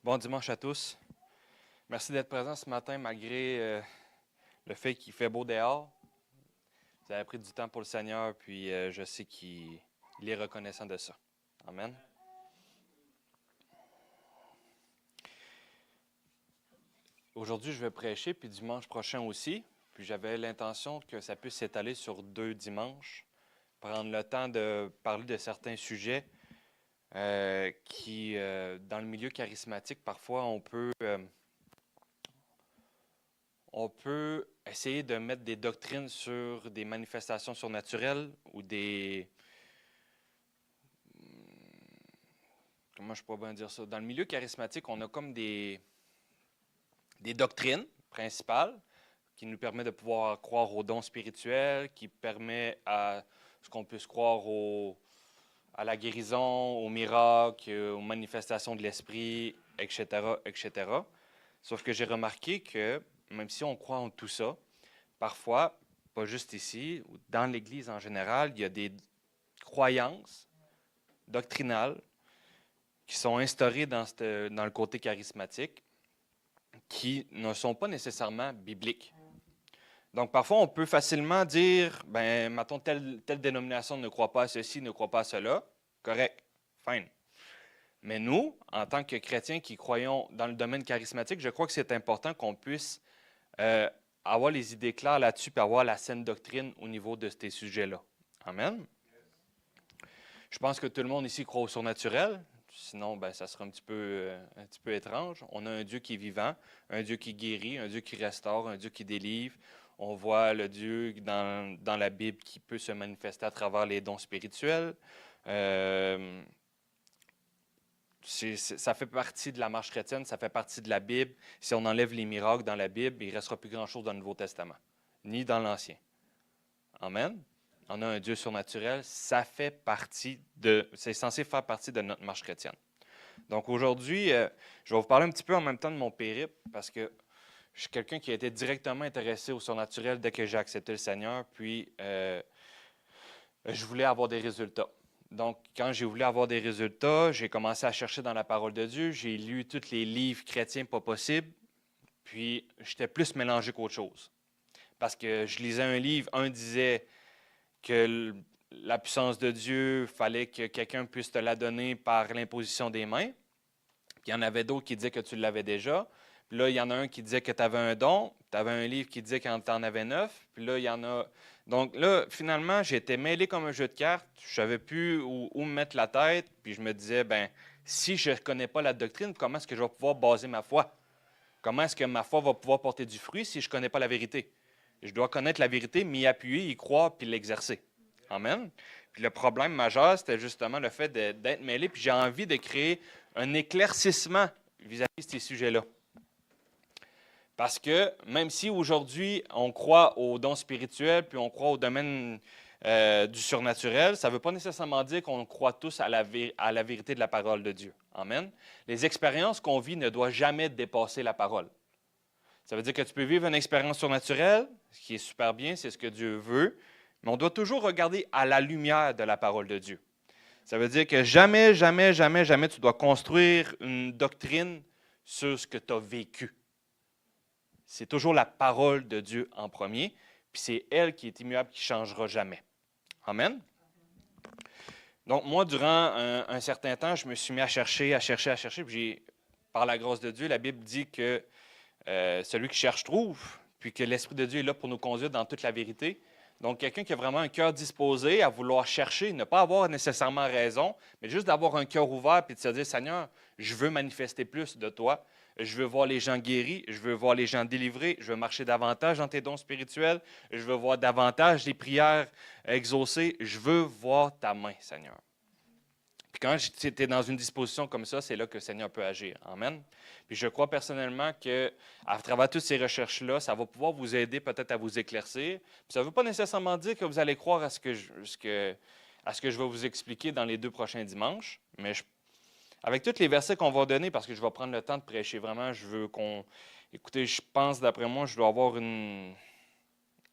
Bon dimanche à tous. Merci d'être présents ce matin malgré le fait qu'il fait beau dehors. Vous avez pris du temps pour le Seigneur, puis je sais qu'il est reconnaissant de ça. Amen. Aujourd'hui, je vais prêcher, puis dimanche prochain aussi. Puis j'avais l'intention que ça puisse s'étaler sur 2 dimanches, prendre le temps de parler de certains sujets qui, dans le milieu charismatique, parfois on peut essayer de mettre des doctrines sur des manifestations surnaturelles ou comment je pourrais bien dire ça? Dans le milieu charismatique, on a comme des doctrines principales qui nous permettent de pouvoir croire aux dons spirituels, qui permet à ce qu'on puisse croire à la guérison, aux miracles, aux manifestations de l'esprit, etc., etc. Sauf que j'ai remarqué que même si on croit en tout ça, parfois, pas juste ici, dans l'Église en général, il y a des croyances doctrinales qui sont instaurées dans le côté charismatique qui ne sont pas nécessairement bibliques. Donc, parfois, on peut facilement dire, mettons, telle dénomination ne croit pas à ceci, ne croit pas à cela. Correct, fine. Mais nous, en tant que chrétiens qui croyons dans le domaine charismatique, je crois que c'est important qu'on puisse avoir les idées claires là-dessus et avoir la saine doctrine au niveau de ces sujets-là. Amen. Je pense que tout le monde ici croit au surnaturel. Sinon, ça serait un petit peu étrange. On a un Dieu qui est vivant, un Dieu qui guérit, un Dieu qui restaure, un Dieu qui délivre. On voit le Dieu dans la Bible qui peut se manifester à travers les dons spirituels. Ça fait partie de la marche chrétienne, ça fait partie de la Bible. Si on enlève les miracles dans la Bible, il ne restera plus grand-chose dans le Nouveau Testament, ni dans l'Ancien. Amen. On a un Dieu surnaturel, c'est censé faire partie de notre marche chrétienne. Donc aujourd'hui, je vais vous parler un petit peu en même temps de mon périple, parce que je suis quelqu'un qui a été directement intéressé au surnaturel dès que j'ai accepté le Seigneur, puis je voulais avoir des résultats. Donc, quand j'ai voulu avoir des résultats, j'ai commencé à chercher dans la parole de Dieu. J'ai lu tous les livres chrétiens pas possibles. Puis, j'étais plus mélangé qu'autre chose. Parce que je lisais un livre, un disait que la puissance de Dieu, il fallait que quelqu'un puisse te la donner par l'imposition des mains. Puis, il y en avait d'autres qui disaient que tu l'avais déjà. Puis là, il y en a un qui disait que tu avais un don. Tu avais un livre qui disait que tu en avais 9. Puis là, il y en a... Donc là, finalement, j'étais mêlé comme un jeu de cartes. Je ne savais plus où me mettre la tête. Puis je me disais, si je ne connais pas la doctrine, comment est-ce que je vais pouvoir baser ma foi? Comment est-ce que ma foi va pouvoir porter du fruit si je ne connais pas la vérité? Je dois connaître la vérité, m'y appuyer, y croire, puis l'exercer. Amen. Puis le problème majeur, c'était justement le fait d'être mêlé. Puis j'ai envie de créer un éclaircissement vis-à-vis de ces sujets-là. Parce que même si aujourd'hui, on croit aux dons spirituels, puis on croit au domaine du surnaturel, ça ne veut pas nécessairement dire qu'on croit tous à la vérité de la parole de Dieu. Amen. Les expériences qu'on vit ne doivent jamais dépasser la parole. Ça veut dire que tu peux vivre une expérience surnaturelle, ce qui est super bien, c'est ce que Dieu veut, mais on doit toujours regarder à la lumière de la parole de Dieu. Ça veut dire que jamais, jamais, jamais, jamais tu dois construire une doctrine sur ce que tu as vécu. C'est toujours la parole de Dieu en premier, puis c'est elle qui est immuable, qui ne changera jamais. Amen. Donc, moi, durant un certain temps, je me suis mis à chercher, puis par la grâce de Dieu, la Bible dit que celui qui cherche trouve, puis que l'Esprit de Dieu est là pour nous conduire dans toute la vérité. Donc, quelqu'un qui a vraiment un cœur disposé à vouloir chercher, ne pas avoir nécessairement raison, mais juste d'avoir un cœur ouvert et de se dire, Seigneur, je veux manifester plus de toi. Je veux voir les gens guéris, je veux voir les gens délivrés, je veux marcher davantage dans tes dons spirituels, je veux voir davantage les prières exaucées, je veux voir ta main, Seigneur. Puis quand tu es dans une disposition comme ça, c'est là que le Seigneur peut agir. Amen. Puis je crois personnellement qu'à travers toutes ces recherches-là, ça va pouvoir vous aider peut-être à vous éclaircir. Puis ça ne veut pas nécessairement dire que vous allez croire à ce que je vais vous expliquer dans les 2 prochains dimanches, mais avec tous les versets qu'on va donner, parce que je vais prendre le temps de prêcher, vraiment, je veux qu'on... Écoutez, je pense, d'après moi, je dois avoir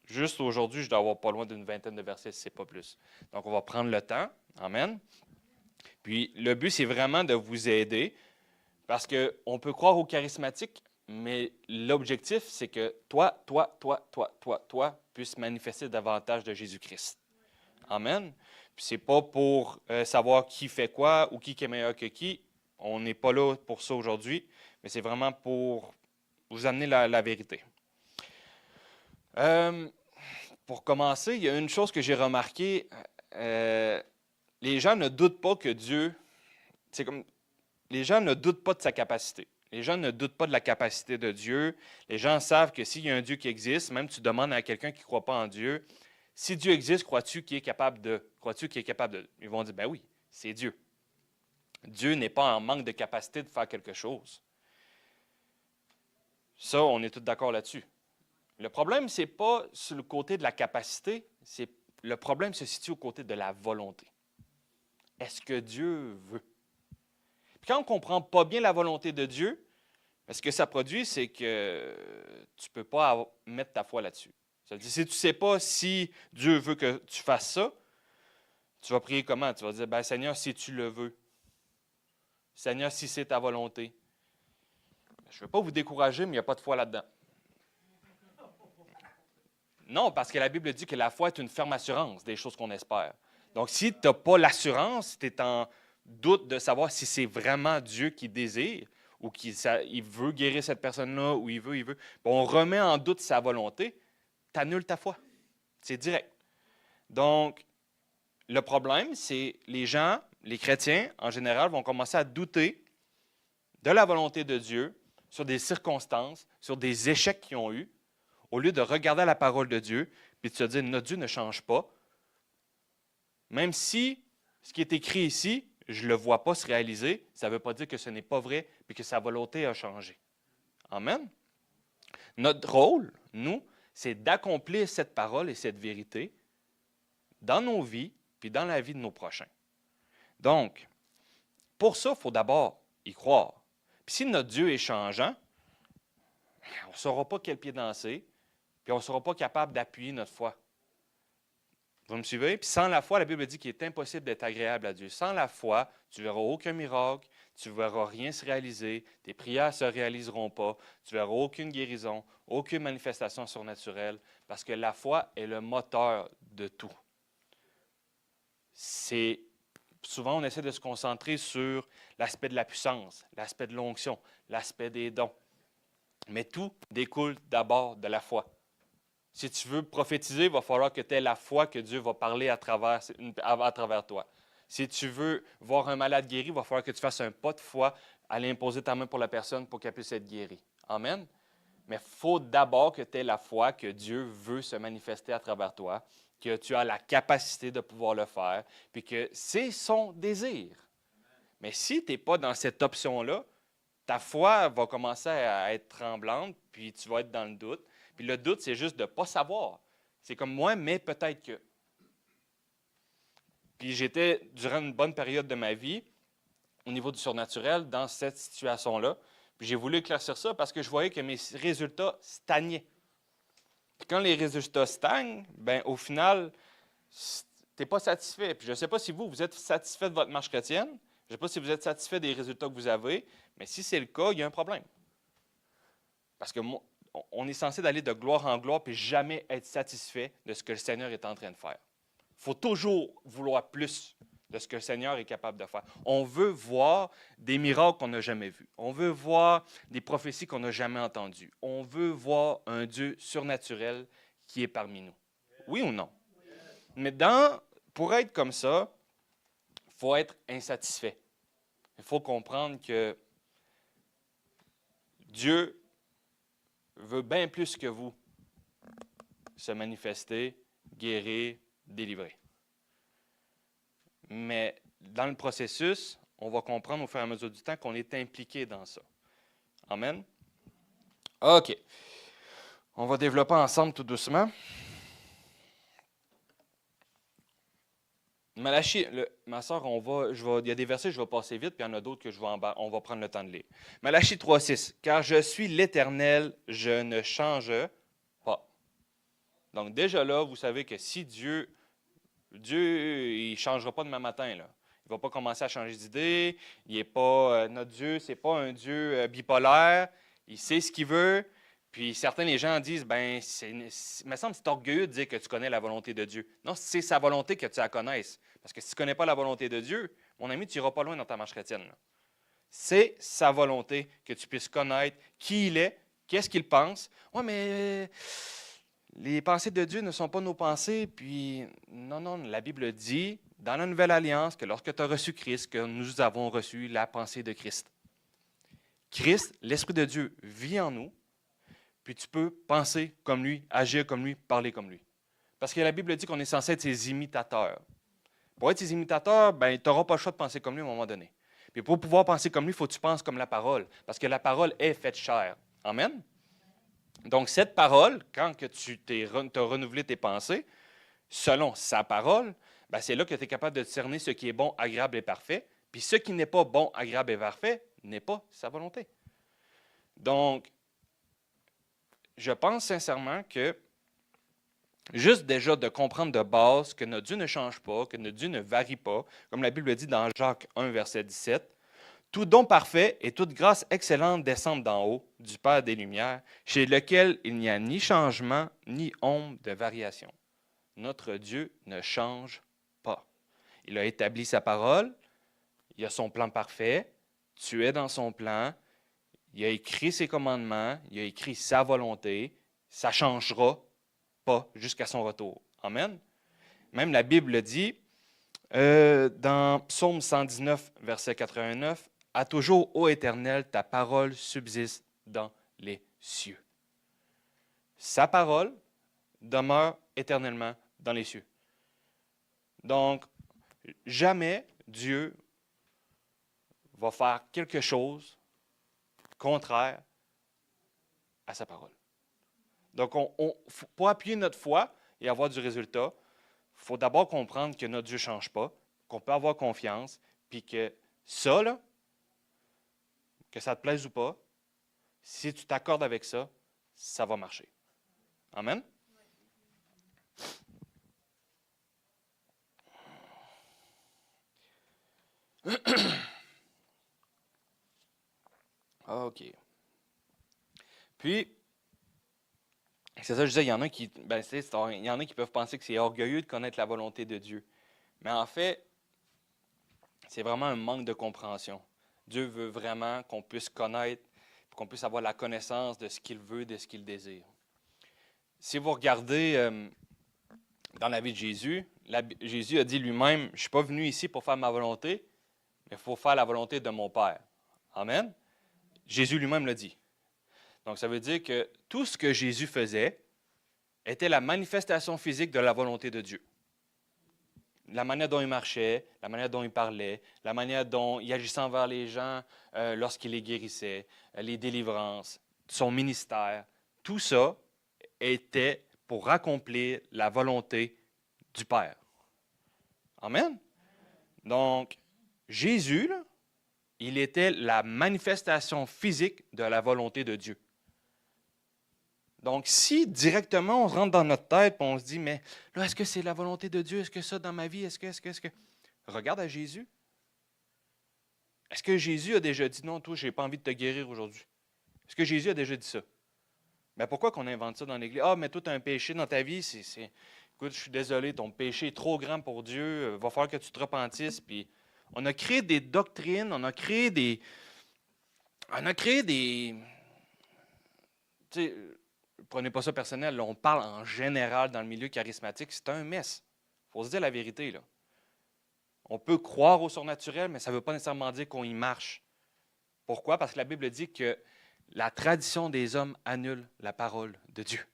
juste aujourd'hui, je dois avoir pas loin d'une 20aine de versets, si ce n'est pas plus. Donc, on va prendre le temps. Amen. Puis, le but, c'est vraiment de vous aider, Parce qu'on peut croire aux charismatiques, mais l'objectif, c'est que toi puisses manifester davantage de Jésus-Christ. Amen. Puis c'est pas pour savoir qui fait quoi ou qui est meilleur que qui. On n'est pas là pour ça aujourd'hui, mais c'est vraiment pour vous amener la vérité. Pour commencer, il y a une chose que j'ai remarquée. Les gens ne doutent pas que Dieu... C'est comme... Les gens ne doutent pas de sa capacité. Les gens ne doutent pas de la capacité de Dieu. Les gens savent que s'il y a un Dieu qui existe, même tu demandes à quelqu'un qui ne croit pas en Dieu, si Dieu existe, crois-tu qu'il est capable de? Crois-tu qu'il est capable de? Ils vont dire, ben oui, c'est Dieu. Dieu n'est pas en manque de capacité de faire quelque chose. Ça, on est tous d'accord là-dessus. Le problème, ce n'est pas sur le côté de la capacité, le problème se situe au côté de la volonté. Est-ce que Dieu veut? Puis quand on ne comprend pas bien la volonté de Dieu, ce que ça produit, c'est que tu ne peux pas mettre ta foi là-dessus. Ça veut dire, si tu ne sais pas si Dieu veut que tu fasses ça, tu vas prier comment? Tu vas dire, ben Seigneur, si tu le veux. Seigneur, si c'est ta volonté. Je ne veux pas vous décourager, mais il n'y a pas de foi là-dedans. Non, parce que la Bible dit que la foi est une ferme assurance des choses qu'on espère. Donc, si tu n'as pas l'assurance, tu es en doute de savoir si c'est vraiment Dieu qui désire ou qu'il veut guérir cette personne-là ou il veut. On remet en doute sa volonté, tu annules ta foi. C'est direct. Donc, le problème, c'est les gens, les chrétiens en général, vont commencer à douter de la volonté de Dieu sur des circonstances, sur des échecs qu'ils ont eus, au lieu de regarder la parole de Dieu et de se dire, notre Dieu ne change pas. Même si ce qui est écrit ici, je ne le vois pas se réaliser, ça ne veut pas dire que ce n'est pas vrai et que sa volonté a changé. Amen. Notre rôle, nous, c'est d'accomplir cette parole et cette vérité dans nos vies puis dans la vie de nos prochains. Donc, pour ça, il faut d'abord y croire. Puis si notre Dieu est changeant, on ne saura pas quel pied danser, puis on ne sera pas capable d'appuyer notre foi. Vous me suivez? Puis sans la foi, la Bible dit qu'il est impossible d'être agréable à Dieu. Sans la foi, tu ne verras aucun miracle, tu ne verras rien se réaliser, tes prières ne se réaliseront pas, tu ne verras aucune guérison, aucune manifestation surnaturelle, parce que la foi est le moteur de tout. Souvent, on essaie de se concentrer sur l'aspect de la puissance, l'aspect de l'onction, l'aspect des dons. Mais tout découle d'abord de la foi. Si tu veux prophétiser, il va falloir que tu aies la foi que Dieu va parler à travers toi. Si tu veux voir un malade guéri, il va falloir que tu fasses un pas de foi, aller imposer ta main pour la personne pour qu'elle puisse être guérie. Amen. Mais il faut d'abord que tu aies la foi que Dieu veut se manifester à travers toi, que tu as la capacité de pouvoir le faire, puis que c'est son désir. Mais si tu n'es pas dans cette option-là, ta foi va commencer à être tremblante, puis tu vas être dans le doute. Puis le doute, c'est juste de ne pas savoir. C'est comme moi, mais peut-être que. Puis j'étais, durant une bonne période de ma vie, au niveau du surnaturel, dans cette situation-là. Puis j'ai voulu éclaircir ça parce que je voyais que mes résultats stagnaient. Puis quand les résultats stagnent, bien, au final, tu n'es pas satisfait. Puis je ne sais pas si vous êtes satisfait de votre marche chrétienne. Je ne sais pas si vous êtes satisfait des résultats que vous avez. Mais si c'est le cas, il y a un problème. Parce que on est censé d'aller de gloire en gloire puis jamais être satisfait de ce que le Seigneur est en train de faire. Il faut toujours vouloir plus de ce que le Seigneur est capable de faire. On veut voir des miracles qu'on n'a jamais vus. On veut voir des prophéties qu'on n'a jamais entendues. On veut voir un Dieu surnaturel qui est parmi nous. Oui ou non? Mais pour être comme ça, il faut être insatisfait. Il faut comprendre que Dieu veut bien plus que vous se manifester, guérir, délivrer. Mais dans le processus, on va comprendre au fur et à mesure du temps qu'on est impliqué dans ça. Amen? OK. On va développer ensemble tout doucement. Malachie, ma soeur, il y a des versets que je vais passer vite, puis il y en a d'autres que on va prendre le temps de lire. Malachie 3,6. Car je suis l'Éternel, je ne change pas. Donc déjà là, vous savez que si Dieu, il ne changera pas demain matin. Là. Il ne va pas commencer à changer d'idée. Il n'est pas, notre Dieu, ce n'est pas un Dieu bipolaire. Il sait ce qu'il veut. Puis certains les gens disent, ben, il me semble que c'est orgueilleux de dire que tu connais la volonté de Dieu. Non, c'est sa volonté que tu la connaisses. Parce que si tu ne connais pas la volonté de Dieu, mon ami, tu n'iras pas loin dans ta marche chrétienne. Là. C'est sa volonté que tu puisses connaître qui il est, qu'est-ce qu'il pense. Oui, mais les pensées de Dieu ne sont pas nos pensées. Puis, non, la Bible dit, dans la Nouvelle Alliance, que lorsque tu as reçu Christ, que nous avons reçu la pensée de Christ. Christ, l'Esprit de Dieu, vit en nous. Puis tu peux penser comme lui, agir comme lui, parler comme lui. Parce que la Bible dit qu'on est censé être ses imitateurs. Pour être ses imitateurs, ben, tu n'auras pas le choix de penser comme lui à un moment donné. Puis pour pouvoir penser comme lui, il faut que tu penses comme la parole. Parce que la parole est faite chair. Amen? Donc cette parole, quand que tu as renouvelé tes pensées, selon sa parole, ben, c'est là que tu es capable de discerner ce qui est bon, agréable et parfait. Puis ce qui n'est pas bon, agréable et parfait n'est pas sa volonté. Donc, je pense sincèrement que juste déjà de comprendre de base que notre Dieu ne change pas, que notre Dieu ne varie pas, comme la Bible dit dans Jacques 1, verset 17, « Tout don parfait et toute grâce excellente descendent d'en haut, du Père des Lumières, chez lequel il n'y a ni changement, ni ombre de variation. » Notre Dieu ne change pas. Il a établi sa parole, il a son plan parfait, tu es dans son plan, il a écrit ses commandements, il a écrit sa volonté, ça ne changera pas jusqu'à son retour. Amen. Même la Bible dit, dans Psaume 119, verset 89, « À toujours, ô Éternel, ta parole subsiste dans les cieux. » Sa parole demeure éternellement dans les cieux. Donc, jamais Dieu va faire quelque chose contraire à sa parole. Donc, pour appuyer notre foi et avoir du résultat, il faut d'abord comprendre que notre Dieu ne change pas, qu'on peut avoir confiance, puis que ça, là, que ça te plaise ou pas, si tu t'accordes avec ça, ça va marcher. Amen? OK. Puis, c'est ça que je disais, il y en a qui, il y en a qui peuvent penser que c'est orgueilleux de connaître la volonté de Dieu. Mais en fait, c'est vraiment un manque de compréhension. Dieu veut vraiment qu'on puisse connaître, qu'on puisse avoir la connaissance de ce qu'il veut, de ce qu'il désire. Si vous regardez dans la vie de Jésus, Jésus a dit lui-même, « Je ne suis pas venu ici pour faire ma volonté, mais il faut faire la volonté de mon Père. » Amen. Jésus lui-même l'a dit. Donc, ça veut dire que tout ce que Jésus faisait était la manifestation physique de la volonté de Dieu. La manière dont il marchait, la manière dont il parlait, la manière dont il agissait envers les gens lorsqu'il les guérissait, les délivrances, son ministère, tout ça était pour accomplir la volonté du Père. Amen. Donc, Jésus, là, il était la manifestation physique de la volonté de Dieu. Donc, si directement on rentre dans notre tête et on se dit, mais là, est-ce que c'est la volonté de Dieu? Est-ce que ça dans ma vie? Est-ce que... Regarde à Jésus. Est-ce que Jésus a déjà dit, non, toi, je n'ai pas envie de te guérir aujourd'hui? Est-ce que Jésus a déjà dit ça? Mais pourquoi qu'on invente ça dans l'Église? Ah, mais toi, tu as un péché dans ta vie, écoute, je suis désolé, ton péché est trop grand pour Dieu, il va falloir que tu te repentisses. Puis on a créé des doctrines, on a créé des... Tu sais, prenez pas ça personnel, là, on parle en général dans le milieu charismatique, c'est un mess. Il faut se dire la vérité, là. On peut croire au surnaturel, mais ça ne veut pas nécessairement dire qu'on y marche. Pourquoi? Parce que la Bible dit que la tradition des hommes annule la parole de Dieu.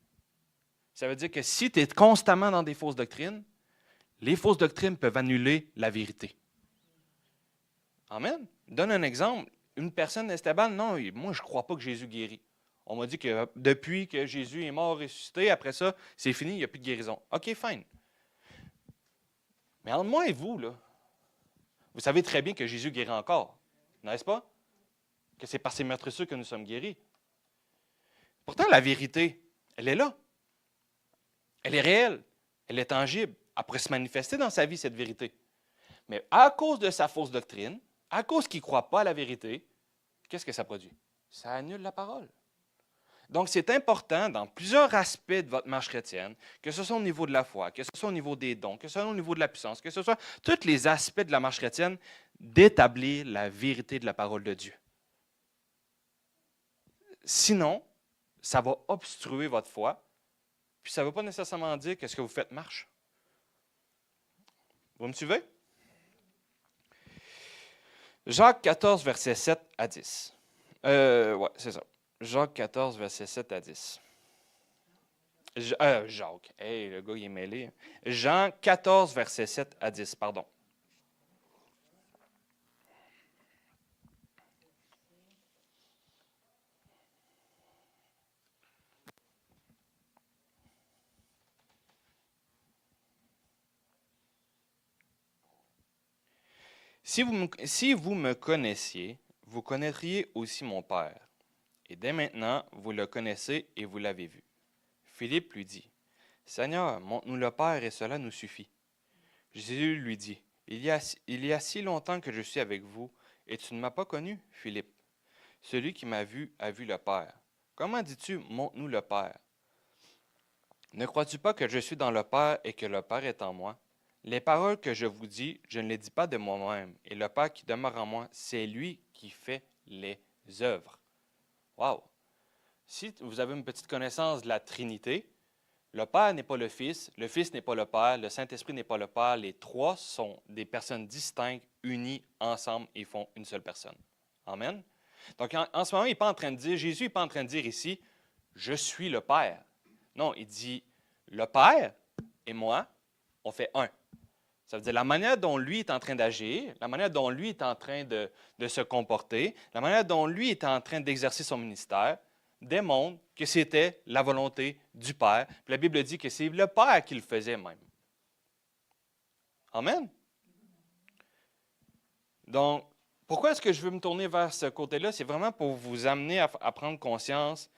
Ça veut dire que si tu es constamment dans des fausses doctrines, les fausses doctrines peuvent annuler la vérité. Amen. Donne un exemple. Une personne, Esteban, non, moi, je ne crois pas que Jésus guérit. On m'a dit que depuis que Jésus est mort, ressuscité, après ça, c'est fini, il n'y a plus de guérison. OK, fine. Mais entre moi et vous, là, vous savez très bien que Jésus guérit encore, n'est-ce pas? Que c'est par ses meurtrissures que nous sommes guéris. Pourtant, la vérité, elle est là. Elle est réelle. Elle est tangible. Elle pourrait se manifester dans sa vie, cette vérité. Mais à cause de sa fausse doctrine, à cause qu'il ne croit pas à la vérité, qu'est-ce que ça produit? Ça annule la parole. Donc, c'est important dans plusieurs aspects de votre marche chrétienne, que ce soit au niveau de la foi, que ce soit au niveau des dons, que ce soit au niveau de la puissance, que ce soit tous les aspects de la marche chrétienne, d'établir la vérité de la parole de Dieu. Sinon, ça va obstruer votre foi, puis ça ne veut pas nécessairement dire que ce que vous faites marche. Vous me suivez? Jacques 14, versets 7 à 10. Ouais, c'est ça. Jacques 14, versets 7 à 10. Jacques. Hey, le gars, il est mêlé. Jean 14, versets 7 à 10, pardon. Si vous me connaissiez, vous connaîtriez aussi mon Père. Et dès maintenant, vous le connaissez et vous l'avez vu. Philippe lui dit, Seigneur, montre-nous le Père et cela nous suffit. Jésus lui dit, il y a si longtemps que je suis avec vous et tu ne m'as pas connu, Philippe. Celui qui m'a vu a vu le Père. Comment dis-tu, montre-nous le Père? Ne crois-tu pas que je suis dans le Père et que le Père est en moi? Les paroles que je vous dis, je ne les dis pas de moi-même, et le Père qui demeure en moi, c'est lui qui fait les œuvres. Wow! Si vous avez une petite connaissance de la Trinité, le Père n'est pas le Fils n'est pas le Père, le Saint-Esprit n'est pas le Père, les trois sont des personnes distinctes, unies ensemble et font une seule personne. Amen? Donc en ce moment, il n'est pas en train de dire, Jésus n'est pas en train de dire ici, je suis le Père. Non, il dit, le Père et moi, on fait un. Ça veut dire la manière dont lui est en train d'agir, la manière dont lui est en train de se comporter, la manière dont lui est en train d'exercer son ministère, démontre que c'était la volonté du Père. Puis la Bible dit que c'est le Père qui le faisait même. Amen. Donc, pourquoi est-ce que je veux me tourner vers ce côté-là? C'est vraiment pour vous amener à prendre conscience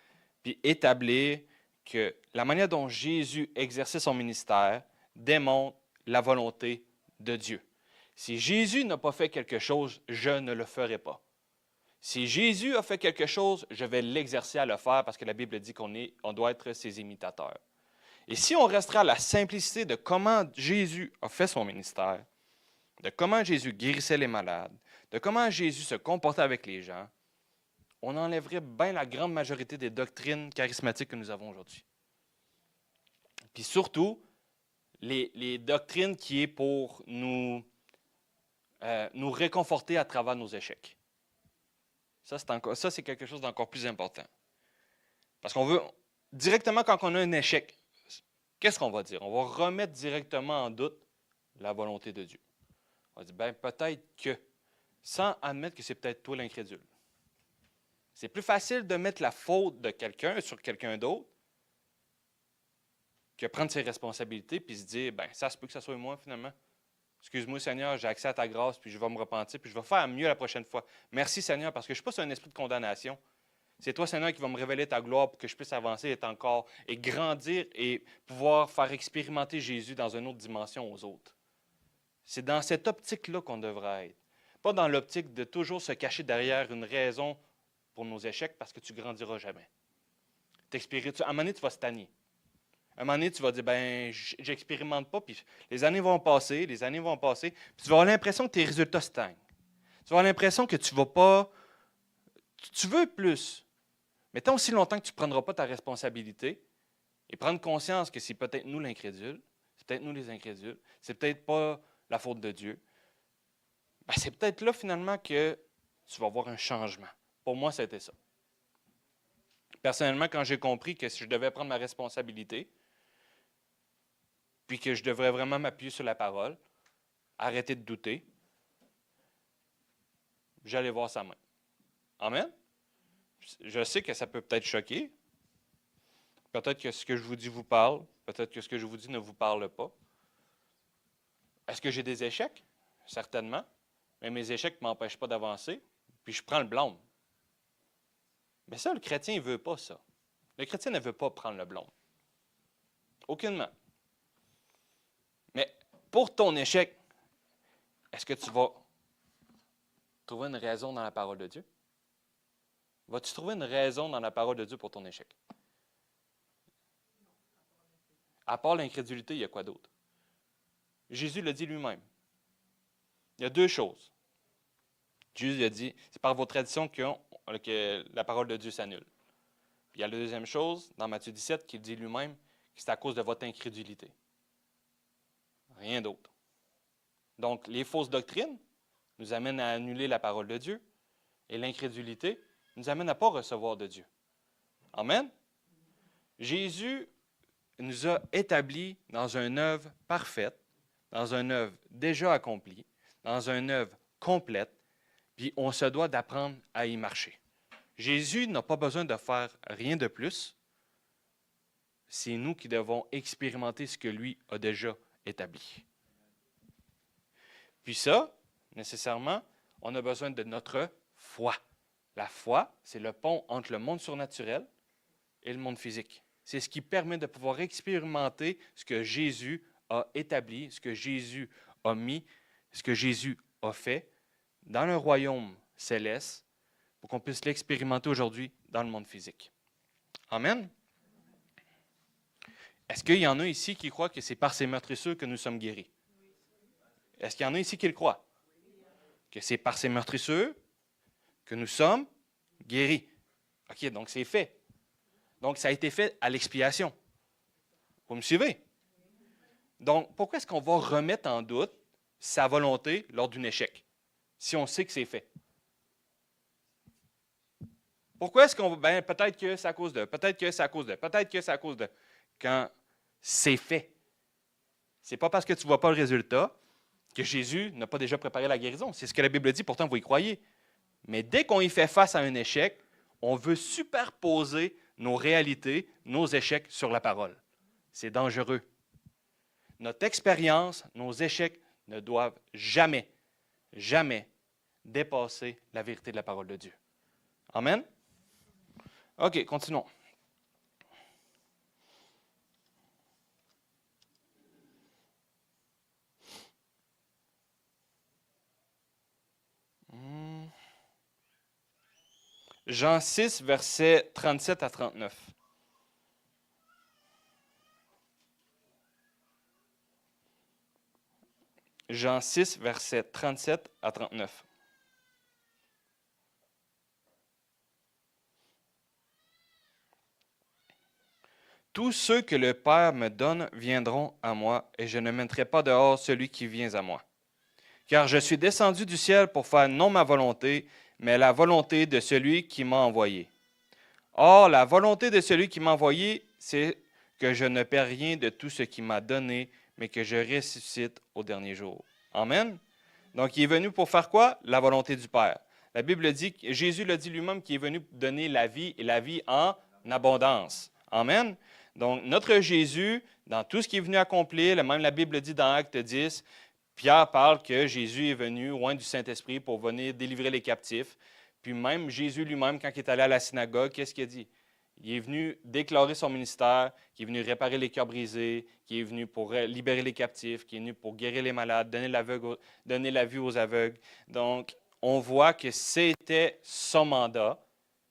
puis établir que la manière dont Jésus exerçait son ministère démontre la volonté de Dieu. Si Jésus n'a pas fait quelque chose, je ne le ferai pas. Si Jésus a fait quelque chose, je vais l'exercer à le faire parce que la Bible dit qu'on doit être ses imitateurs. Et si on restera à la simplicité de comment Jésus a fait son ministère, de comment Jésus guérissait les malades, de comment Jésus se comportait avec les gens, on enlèverait bien la grande majorité des doctrines charismatiques que nous avons aujourd'hui. Puis surtout, les doctrines qui est pour nous réconforter à travers nos échecs. Ça, c'est quelque chose d'encore plus important. Parce qu'on veut, directement quand on a un échec, qu'est-ce qu'on va dire? On va remettre directement en doute la volonté de Dieu. On va dire, ben peut-être que, sans admettre que c'est peut-être toi l'incrédule. C'est plus facile de mettre la faute de quelqu'un sur quelqu'un d'autre que prendre ses responsabilités puis se dire, ben ça se peut que ça soit moi finalement. Excuse-moi Seigneur, j'ai accès à ta grâce, puis je vais me repentir, puis je vais faire mieux la prochaine fois. Merci Seigneur, parce que je ne suis pas sur un esprit de condamnation. C'est toi Seigneur qui va me révéler ta gloire pour que je puisse avancer et grandir et pouvoir faire expérimenter Jésus dans une autre dimension aux autres. C'est dans cette optique-là qu'on devrait être. Pas dans l'optique de toujours se cacher derrière une raison pour nos échecs parce que tu ne grandiras jamais. À un moment donné, tu vas stagner. À un moment donné, tu vas dire, ben, j'expérimente pas, puis les années vont passer, puis tu vas avoir l'impression que tes résultats stagnent. Tu vas avoir l'impression que tu vas pas. Tu veux plus. Mais tant aussi longtemps que tu ne prendras pas ta responsabilité et prendre conscience que c'est peut-être nous l'incrédule, c'est peut-être nous les incrédules, c'est peut-être pas la faute de Dieu, ben, c'est peut-être là finalement que tu vas avoir un changement. Pour moi, c'était ça. Personnellement, quand j'ai compris que si je devais prendre ma responsabilité, puis que je devrais vraiment m'appuyer sur la parole, arrêter de douter, j'allais voir sa main. Amen? Je sais que ça peut peut-être choquer. Peut-être que ce que je vous dis vous parle. Peut-être que ce que je vous dis ne vous parle pas. Est-ce que j'ai des échecs? Certainement. Mais mes échecs ne m'empêchent pas d'avancer. Puis je prends le blâme. Mais ça, le chrétien ne veut pas ça. Le chrétien ne veut pas prendre le blâme. Aucunement. Mais pour ton échec, est-ce que tu vas trouver une raison dans la parole de Dieu? Vas-tu trouver une raison dans la parole de Dieu pour ton échec? À part l'incrédulité, il y a quoi d'autre? Jésus l'a dit lui-même. Il y a deux choses. Jésus a dit, c'est par vos traditions que la parole de Dieu s'annule. Puis il y a la deuxième chose, dans Matthieu 17, qu'il dit lui-même que c'est à cause de votre incrédulité. Rien d'autre. Donc, les fausses doctrines nous amènent à annuler la parole de Dieu et l'incrédulité nous amène à ne pas recevoir de Dieu. Amen? Jésus nous a établis dans une œuvre parfaite, dans une œuvre déjà accomplie, dans une œuvre complète, puis on se doit d'apprendre à y marcher. Jésus n'a pas besoin de faire rien de plus. C'est nous qui devons expérimenter ce que lui a déjà établi. Puis ça, nécessairement, on a besoin de notre foi. La foi, c'est le pont entre le monde surnaturel et le monde physique. C'est ce qui permet de pouvoir expérimenter ce que Jésus a établi, ce que Jésus a mis, ce que Jésus a fait dans le royaume céleste pour qu'on puisse l'expérimenter aujourd'hui dans le monde physique. Amen. Est-ce qu'il y en a ici qui croient que c'est par ces meurtrissures que nous sommes guéris? Est-ce qu'il y en a ici qui le croient? Que c'est par ces meurtrissures que nous sommes guéris. OK, donc c'est fait. Donc, ça a été fait à l'expiation. Vous me suivez? Donc, pourquoi est-ce qu'on va remettre en doute sa volonté lors d'un échec, si on sait que c'est fait? Pourquoi est-ce qu'on va... peut-être que c'est à cause de, peut-être que c'est à cause de, peut-être que c'est à cause de. Quand c'est fait. Ce n'est pas parce que tu ne vois pas le résultat que Jésus n'a pas déjà préparé la guérison. C'est ce que la Bible dit, pourtant vous y croyez. Mais dès qu'on y fait face à un échec, on veut superposer nos réalités, nos échecs sur la parole. C'est dangereux. Notre expérience, nos échecs ne doivent jamais, jamais dépasser la vérité de la parole de Dieu. Amen? OK, continuons. Jean 6, versets 37 à 39. Jean 6, versets 37 à 39. Tous ceux que le Père me donne viendront à moi, et je ne mettrai pas dehors celui qui vient à moi. Car je suis descendu du ciel pour faire non ma volonté, mais la volonté de celui qui m'a envoyé. Or, la volonté de celui qui m'a envoyé, c'est que je ne perds rien de tout ce qu'il m'a donné, mais que je ressuscite au dernier jour. Amen. Donc, il est venu pour faire quoi? La volonté du Père. La Bible dit, Jésus l'a dit lui-même, qu'il est venu donner la vie et la vie en abondance. Amen. Donc, notre Jésus, dans tout ce qu'il est venu accomplir, même la Bible dit dans Acte 10, Pierre parle que Jésus est venu loin du Saint-Esprit pour venir délivrer les captifs. Puis même Jésus lui-même, quand il est allé à la synagogue, qu'est-ce qu'il a dit? Il est venu déclarer son ministère, qu'il est venu réparer les cœurs brisés, qu'il est venu pour libérer les captifs, qu'il est venu pour guérir les malades, donner la vue aux aveugles. Donc, on voit que c'était son mandat,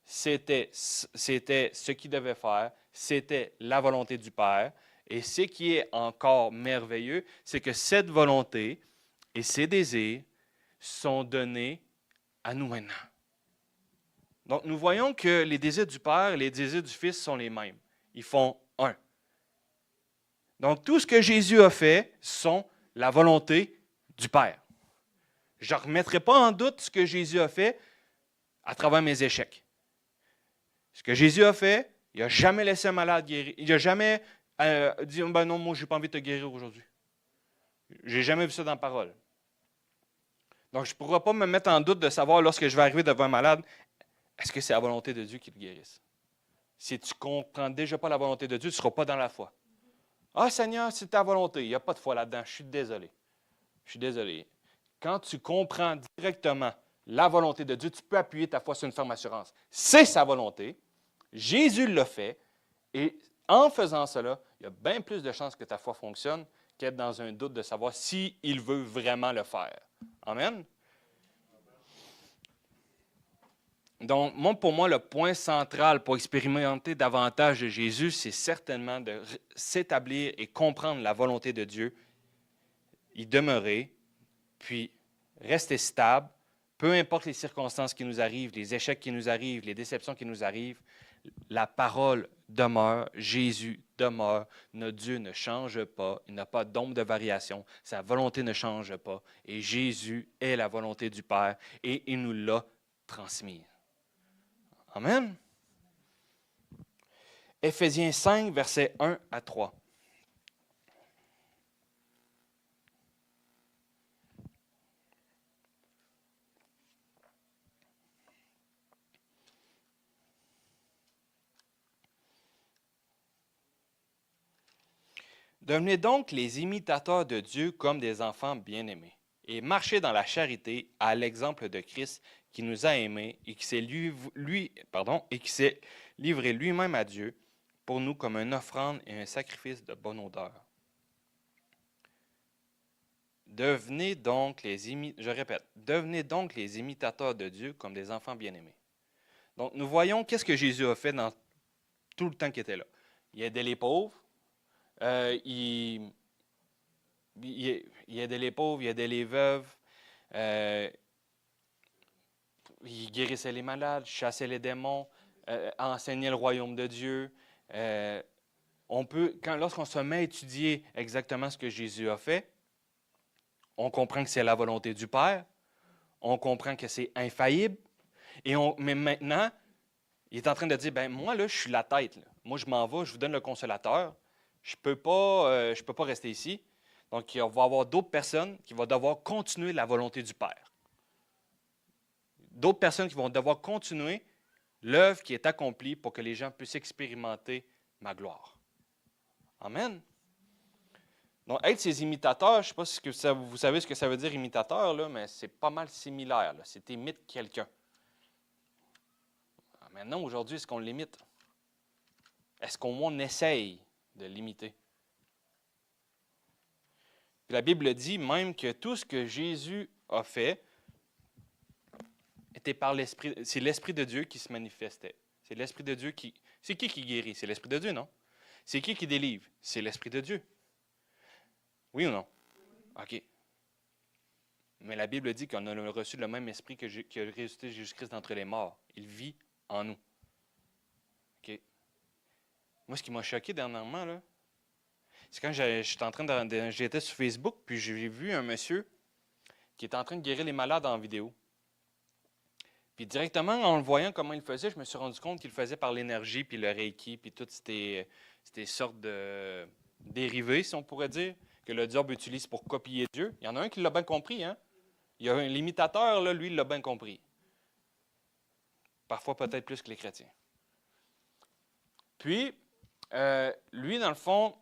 c'était ce qu'il devait faire, c'était la volonté du Père. Et ce qui est encore merveilleux, c'est que cette volonté et ces désirs sont donnés à nous maintenant. Donc, nous voyons que les désirs du Père et les désirs du Fils sont les mêmes. Ils font un. Donc, tout ce que Jésus a fait sont la volonté du Père. Je ne remettrai pas en doute ce que Jésus a fait à travers mes échecs. Ce que Jésus a fait, il n'a jamais laissé un malade guérir. Il n'a jamais dit, ben non, moi, je n'ai pas envie de te guérir aujourd'hui. Je n'ai jamais vu ça dans la parole. Donc, je ne pourrai pas me mettre en doute de savoir, lorsque je vais arriver devant un malade, est-ce que c'est la volonté de Dieu qui le guérisse? Si tu ne comprends déjà pas la volonté de Dieu, tu ne seras pas dans la foi. Ah, Seigneur, c'est ta volonté. Il n'y a pas de foi là-dedans. Je suis désolé. Je suis désolé. Quand tu comprends directement la volonté de Dieu, tu peux appuyer ta foi sur une ferme assurance. C'est sa volonté. Jésus l'a fait. Et en faisant cela, il y a bien plus de chances que ta foi fonctionne qu'être dans un doute de savoir s'il veut vraiment le faire. Amen? Donc, pour moi, le point central pour expérimenter davantage de Jésus, c'est certainement de s'établir et comprendre la volonté de Dieu, y demeurer, puis rester stable, peu importe les circonstances qui nous arrivent, les échecs qui nous arrivent, les déceptions qui nous arrivent, la parole demeure, Jésus demeure, notre Dieu ne change pas, il n'a pas d'ombre de variation, sa volonté ne change pas, et Jésus est la volonté du Père, et il nous l'a transmise. Amen. Éphésiens 5, versets 1 à 3. Devenez donc les imitateurs de Dieu comme des enfants bien-aimés, et marchez dans la charité à l'exemple de Christ qui nous a aimés et qui s'est livré lui-même à Dieu pour nous comme une offrande et un sacrifice de bonne odeur. Devenez donc les imitateurs de Dieu comme des enfants bien-aimés. Donc, nous voyons qu'est-ce que Jésus a fait dans tout le temps qu'il était là. Il aidait les pauvres, il aidait les pauvres, il aidait les veuves, il guérissait les malades, chassait les démons, enseignait le royaume de Dieu. Lorsqu'on se met à étudier exactement ce que Jésus a fait, on comprend que c'est la volonté du Père, on comprend que c'est infaillible, mais maintenant, il est en train de dire, moi, là, je suis la tête. Là. Moi, je m'en vais, je vous donne le consolateur. Je ne peux pas rester ici. Donc, il va y avoir d'autres personnes qui vont devoir continuer la volonté du Père. D'autres personnes qui vont devoir continuer l'œuvre qui est accomplie pour que les gens puissent expérimenter ma gloire. Amen. Donc, être ses imitateurs, je ne sais pas si vous savez ce que ça veut dire imitateur, là, mais c'est pas mal similaire. Là. C'est imite quelqu'un. Maintenant, aujourd'hui, est-ce qu'on l'imite? Est-ce qu'on essaye de l'imiter? Puis la Bible dit même que tout ce que Jésus a fait était par l'Esprit. C'est l'Esprit de Dieu qui se manifestait. C'est l'Esprit de Dieu qui... C'est qui guérit? C'est l'Esprit de Dieu, non? C'est qui délivre? C'est l'Esprit de Dieu. Oui ou non? OK. Mais la Bible dit qu'on a reçu le même Esprit qui a ressuscité Jésus-Christ d'entre les morts. Il vit en nous. OK. Moi, ce qui m'a choqué dernièrement, là, c'est quand j'étais sur Facebook, puis j'ai vu un monsieur qui était en train de guérir les malades en vidéo. Puis directement, en le voyant comment il le faisait, je me suis rendu compte qu'il le faisait par l'énergie, puis le Reiki, puis toutes ces sortes de dérivés, si on pourrait dire, que le diable utilise pour copier Dieu. Il y en a un qui l'a bien compris, hein? Il y a l'imitateur, là, lui, il l'a bien compris. Parfois, peut-être plus que les chrétiens. Puis, lui, dans le fond,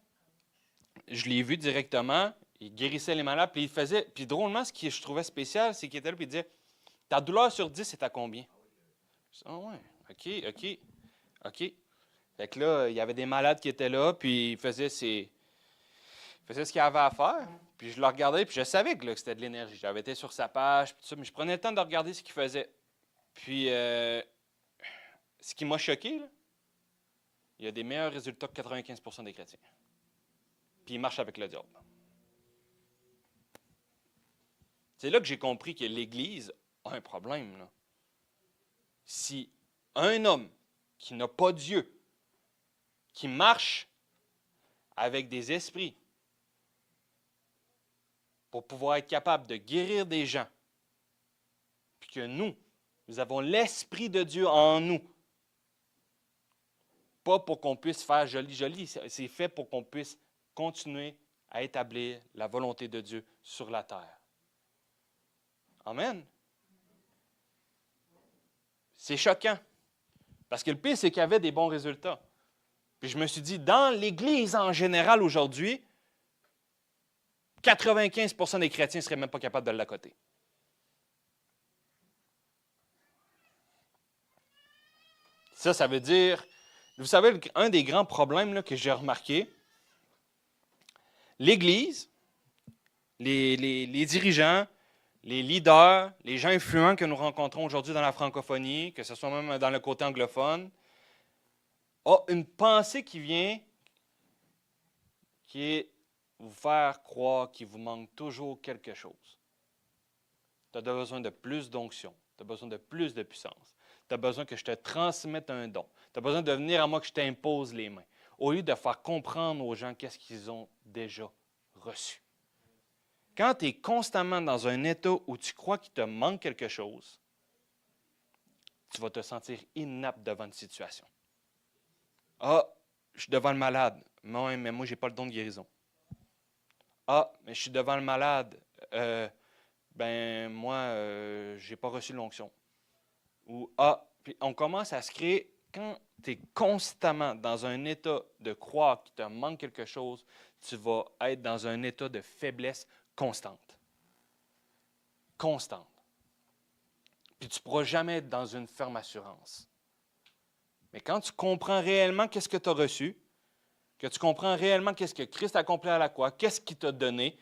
je l'ai vu directement, il guérissait les malades, puis il faisait... Puis drôlement, ce que je trouvais spécial, c'est qu'il était là, puis il disait, « Ta douleur sur 10, c'est à combien? » Je dis, « Ah ouais, OK. » Fait que là, il y avait des malades qui étaient là, puis il faisait ce qu'il avait à faire. Puis je le regardais, puis je savais que c'était de l'énergie. J'avais été sur sa page, puis tout ça, mais je prenais le temps de regarder ce qu'il faisait. Puis, ce qui m'a choqué, là, il y a des meilleurs résultats que 95% des chrétiens. Puis il marche avec le diable. C'est là que j'ai compris que l'Église a un problème. Là. Si un homme qui n'a pas Dieu, qui marche avec des esprits pour pouvoir être capable de guérir des gens, puis que nous avons l'Esprit de Dieu en nous, pas pour qu'on puisse faire joli, c'est fait pour qu'on puisse continuer à établir la volonté de Dieu sur la terre. Amen. C'est choquant. Parce que le pire, c'est qu'il y avait des bons résultats. Puis je me suis dit, dans l'Église en général aujourd'hui, 95% des chrétiens ne seraient même pas capables de l'accoter. Ça veut dire, vous savez, un des grands problèmes là, que j'ai remarqué, l'Église, les dirigeants, les leaders, les gens influents que nous rencontrons aujourd'hui dans la francophonie, que ce soit même dans le côté anglophone, ont une pensée qui vient, qui est vous faire croire qu'il vous manque toujours quelque chose. Tu as besoin de plus d'onction, tu as besoin de plus de puissance, tu as besoin que je te transmette un don, tu as besoin de venir à moi que je t'impose les mains, au lieu de faire comprendre aux gens qu'est-ce qu'ils ont déjà reçu. Quand tu es constamment dans un état où tu crois qu'il te manque quelque chose, tu vas te sentir inapte devant une situation. Ah, je suis devant le malade. Non, mais moi, je n'ai pas le don de guérison. Ah, mais je suis devant le malade. Moi, je n'ai pas reçu l'onction. Ou puis on commence à se créer, quand tu es constamment dans un état de croire qu'il te manque quelque chose, tu vas être dans un état de faiblesse constante. Constante. Puis tu ne pourras jamais être dans une ferme assurance. Mais quand tu comprends réellement qu'est-ce que tu as reçu, que tu comprends réellement qu'est-ce que Christ a accompli à la croix, qu'est-ce qu'il t'a donné,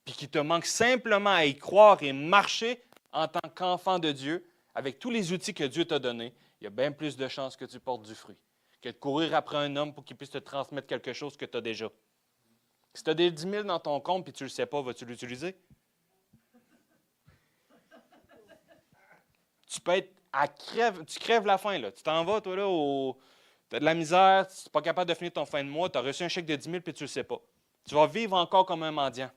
puis qu'il te manque simplement à y croire et marcher en tant qu'enfant de Dieu, avec tous les outils que Dieu t'a donnés, il y a bien plus de chances que tu portes du fruit que de courir après un homme pour qu'il puisse te transmettre quelque chose que tu as déjà. Si tu as des 10 000 dans ton compte et tu ne le sais pas, vas-tu l'utiliser? Tu peux être tu crèves la faim, là. Tu t'en vas, toi, là, tu as de la misère, tu n'es pas capable de finir ton fin de mois, tu as reçu un chèque de 10 000 puis tu ne le sais pas. Tu vas vivre encore comme un mendiant,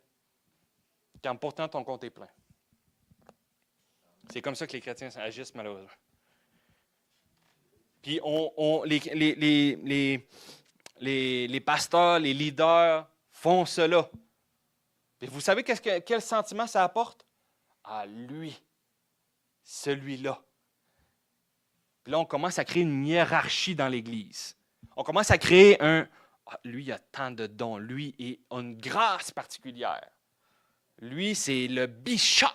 quand pourtant ton compte est plein. C'est comme ça que les chrétiens agissent, malheureusement. Puis les pasteurs, les leaders font cela. Et vous savez quel sentiment ça apporte? À lui, celui-là. Puis là, on commence à créer une hiérarchie dans l'Église. On commence à créer lui, il a tant de dons. Lui, il a une grâce particulière. Lui, c'est le bishop.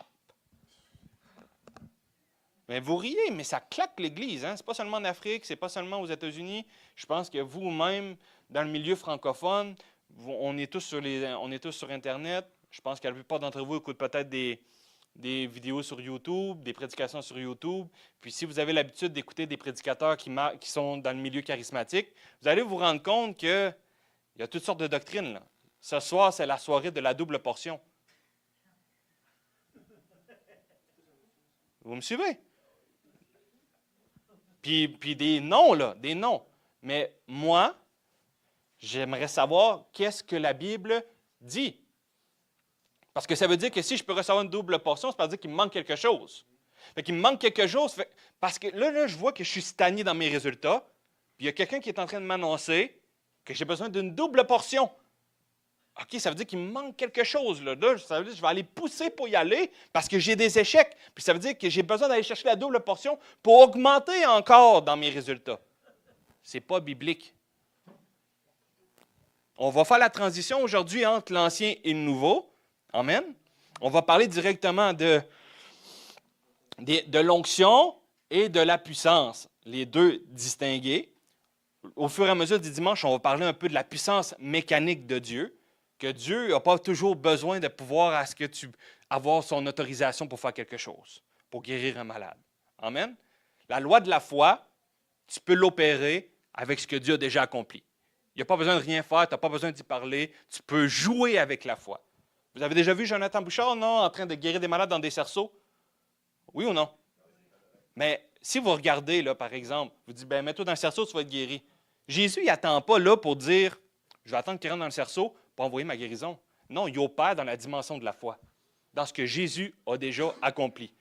Mais vous riez, mais ça claque l'Église. Hein? Ce n'est pas seulement en Afrique, ce n'est pas seulement aux États-Unis. Je pense que vous-même, dans le milieu francophone, on est tous sur Internet. Je pense que la plupart d'entre vous écoutent peut-être des vidéos sur YouTube, des prédications sur YouTube. Puis si vous avez l'habitude d'écouter des prédicateurs qui sont dans le milieu charismatique, vous allez vous rendre compte qu'il y a toutes sortes de doctrines, là. Ce soir, c'est la soirée de la double portion. Vous me suivez? Puis des noms, là, des noms. Mais moi, j'aimerais savoir qu'est-ce que la Bible dit. Parce que ça veut dire que si je peux recevoir une double portion, ça veut dire qu'il me manque quelque chose. Fait qu'il me manque quelque chose, parce que là, je vois que je suis stagné dans mes résultats, puis il y a quelqu'un qui est en train de m'annoncer que j'ai besoin d'une double portion. OK, ça veut dire qu'il me manque quelque chose. Là, ça veut dire que je vais aller pousser pour y aller parce que j'ai des échecs. Puis ça veut dire que j'ai besoin d'aller chercher la double portion pour augmenter encore dans mes résultats. Ce n'est pas biblique. On va faire la transition aujourd'hui entre l'ancien et le nouveau. Amen. On va parler directement de l'onction et de la puissance, les deux distingués. Au fur et à mesure des dimanches, on va parler un peu de la puissance mécanique de Dieu, que Dieu n'a pas toujours besoin de pouvoir avoir son autorisation pour faire quelque chose, pour guérir un malade. Amen. La loi de la foi, tu peux l'opérer avec ce que Dieu a déjà accompli. Il n'y a pas besoin de rien faire, tu n'as pas besoin d'y parler, tu peux jouer avec la foi. Vous avez déjà vu Jonathan Bouchard, non, en train de guérir des malades dans des cerceaux? Oui ou non? Mais si vous regardez, là, par exemple, vous dites, mets-toi dans le cerceau, tu vas être guéri. Jésus, il n'attend pas là pour dire, je vais attendre qu'il rentre dans le cerceau pour envoyer ma guérison. Non, il opère dans la dimension de la foi, dans ce que Jésus a déjà accompli.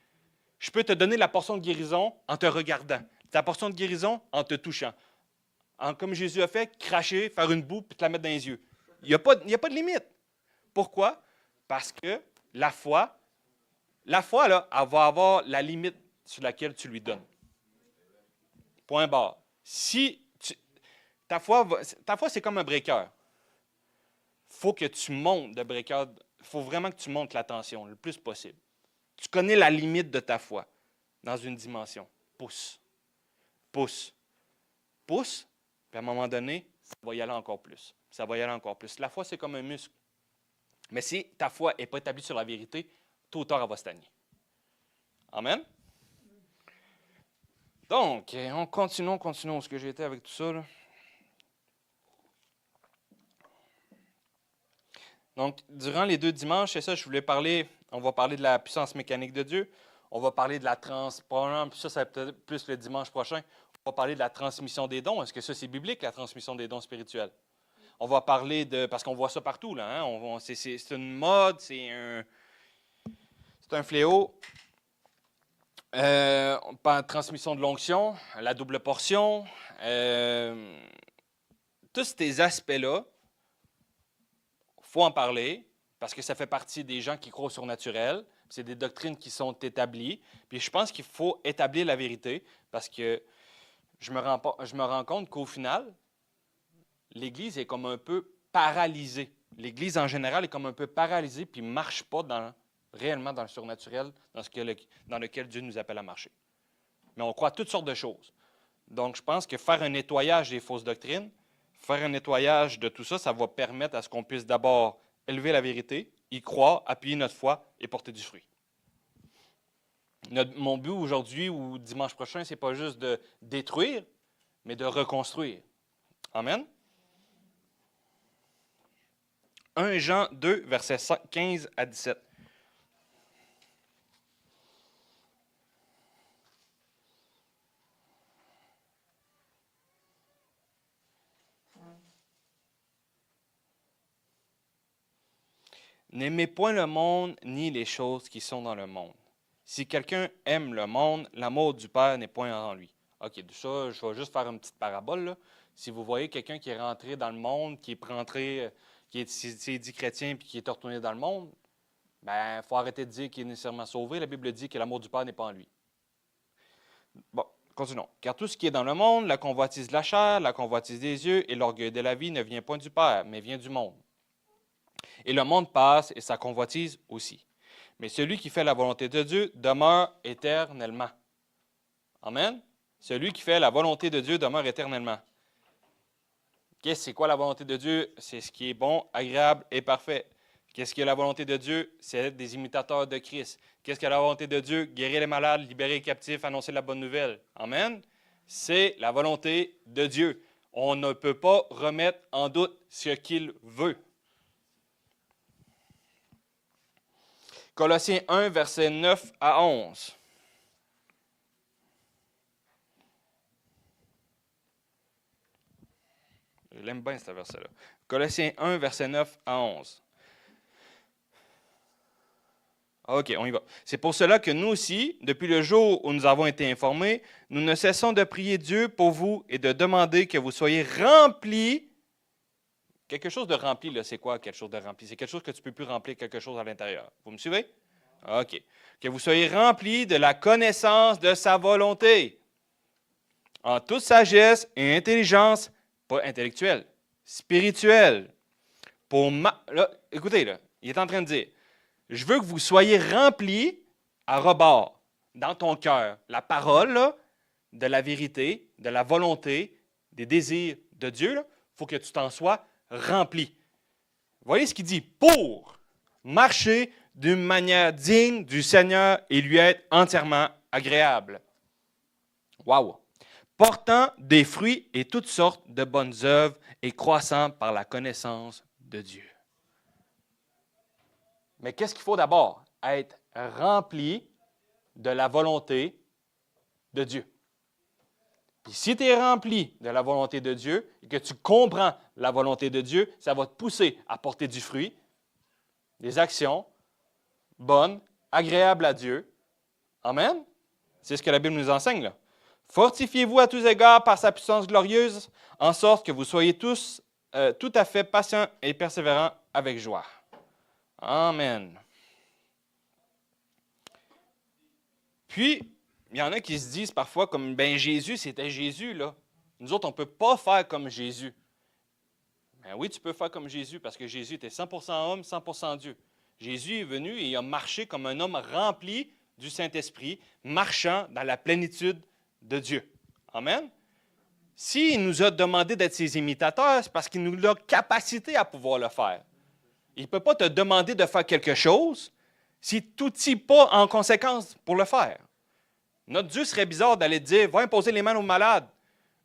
Je peux te donner la portion de guérison en te regardant, ta portion de guérison en te touchant. Comme Jésus a fait, cracher, faire une boue puis te la mettre dans les yeux. Il n'y a pas de limite. Pourquoi? Parce que la foi, là, elle va avoir la limite sur laquelle tu lui donnes. Point barre. Ta foi, c'est comme un breaker. Il faut que tu montes de breaker. Il faut vraiment que tu montes la tension le plus possible. Tu connais la limite de ta foi dans une dimension. Pousse. Pousse. Pousse. Puis à un moment donné, ça va y aller encore plus. Ça va y aller encore plus. La foi, c'est comme un muscle. Mais si ta foi n'est pas établie sur la vérité, tôt ou tard, elle va stagner. Amen? Donc, on continue où est-ce que j'ai été avec tout ça, là? Donc, durant les 2 dimanches, c'est ça, on va parler de la puissance mécanique de Dieu, on va parler de la probablement, ça va peut-être plus le dimanche prochain, on va parler de la transmission des dons. Est-ce que ça, c'est biblique, la transmission des dons spirituels? On va parler parce qu'on voit ça partout, là, hein? C'est une mode, c'est un fléau. On parle de transmission de l'onction, la double portion, tous ces aspects-là, il faut en parler parce que ça fait partie des gens qui croient au surnaturel. C'est des doctrines qui sont établies. Puis je pense qu'il faut établir la vérité parce que je me rends compte qu'au final, l'Église est comme un peu paralysée. L'Église en général est comme un peu paralysée puis ne marche pas réellement dans le surnaturel, dans lequel Dieu nous appelle à marcher. Mais on croit à toutes sortes de choses. Donc, je pense que faire un nettoyage des fausses doctrines, faire un nettoyage de tout ça, ça va permettre à ce qu'on puisse d'abord élever la vérité, y croire, appuyer notre foi et porter du fruit. Mon but aujourd'hui ou dimanche prochain, ce n'est pas juste de détruire, mais de reconstruire. Amen. 1 Jean 2, versets 15 à 17. N'aimez point le monde ni les choses qui sont dans le monde. Si quelqu'un aime le monde, l'amour du Père n'est point en lui. OK, ça, je vais juste faire une petite parabole, là. Si vous voyez quelqu'un qui est rentré dans le monde, qui s'est dit chrétien puis qui est retourné dans le monde, il faut arrêter de dire qu'il est nécessairement sauvé. La Bible dit que l'amour du Père n'est pas en lui. Bon, continuons. Car tout ce qui est dans le monde, la convoitise de la chair, la convoitise des yeux et l'orgueil de la vie ne vient point du Père, mais vient du monde. Et le monde passe et sa convoitise aussi. Mais celui qui fait la volonté de Dieu demeure éternellement. Amen. Celui qui fait la volonté de Dieu demeure éternellement. C'est quoi la volonté de Dieu? C'est ce qui est bon, agréable et parfait. Qu'est-ce que la volonté de Dieu? C'est être des imitateurs de Christ. Qu'est-ce que la volonté de Dieu? Guérir les malades, libérer les captifs, annoncer la bonne nouvelle. Amen. C'est la volonté de Dieu. On ne peut pas remettre en doute ce qu'il veut. Colossiens 1, versets 9 à 11. Je l'aime bien, ce verset-là. Colossiens 1, versets 9 à 11. OK, on y va. C'est pour cela que nous aussi, depuis le jour où nous avons été informés, nous ne cessons de prier Dieu pour vous et de demander que vous soyez remplis. Quelque chose de rempli, là, c'est quoi quelque chose de rempli? C'est quelque chose que tu ne peux plus remplir quelque chose à l'intérieur. Vous me suivez? OK. Que vous soyez remplis de la connaissance de sa volonté, en toute sagesse et intelligence, pas intellectuelle, spirituelle. Là, écoutez, là, il est en train de dire, je veux que vous soyez remplis à rebord, dans ton cœur, la parole là, de la vérité, de la volonté, des désirs de Dieu, il faut que tu t'en sois rempli. Voyez ce qu'il dit, pour marcher d'une manière digne du Seigneur et lui être entièrement agréable. Wow! Portant des fruits et toutes sortes de bonnes œuvres et croissant par la connaissance de Dieu. Mais qu'est-ce qu'il faut d'abord? Être rempli de la volonté de Dieu. Puis si tu es rempli de la volonté de Dieu et que tu comprends la volonté de Dieu, ça va te pousser à porter du fruit, des actions bonnes, agréables à Dieu. Amen? C'est ce que la Bible nous enseigne, là. Fortifiez-vous à tous égards par sa puissance glorieuse, en sorte que vous soyez tous tout à fait patients et persévérants avec joie. Amen. Puis, il y en a qui se disent parfois comme, Jésus, c'était Jésus, là. Nous autres, on ne peut pas faire comme Jésus. Ben oui, tu peux faire comme Jésus, parce que Jésus était 100% homme, 100% Dieu. Jésus est venu et il a marché comme un homme rempli du Saint-Esprit, marchant dans la plénitude de Dieu. Amen. S'il nous a demandé d'être ses imitateurs, c'est parce qu'il nous a capacité à pouvoir le faire. Il ne peut pas te demander de faire quelque chose si tu ne t'y pas en conséquence pour le faire. Notre Dieu serait bizarre d'aller te dire, va imposer les mains aux malades,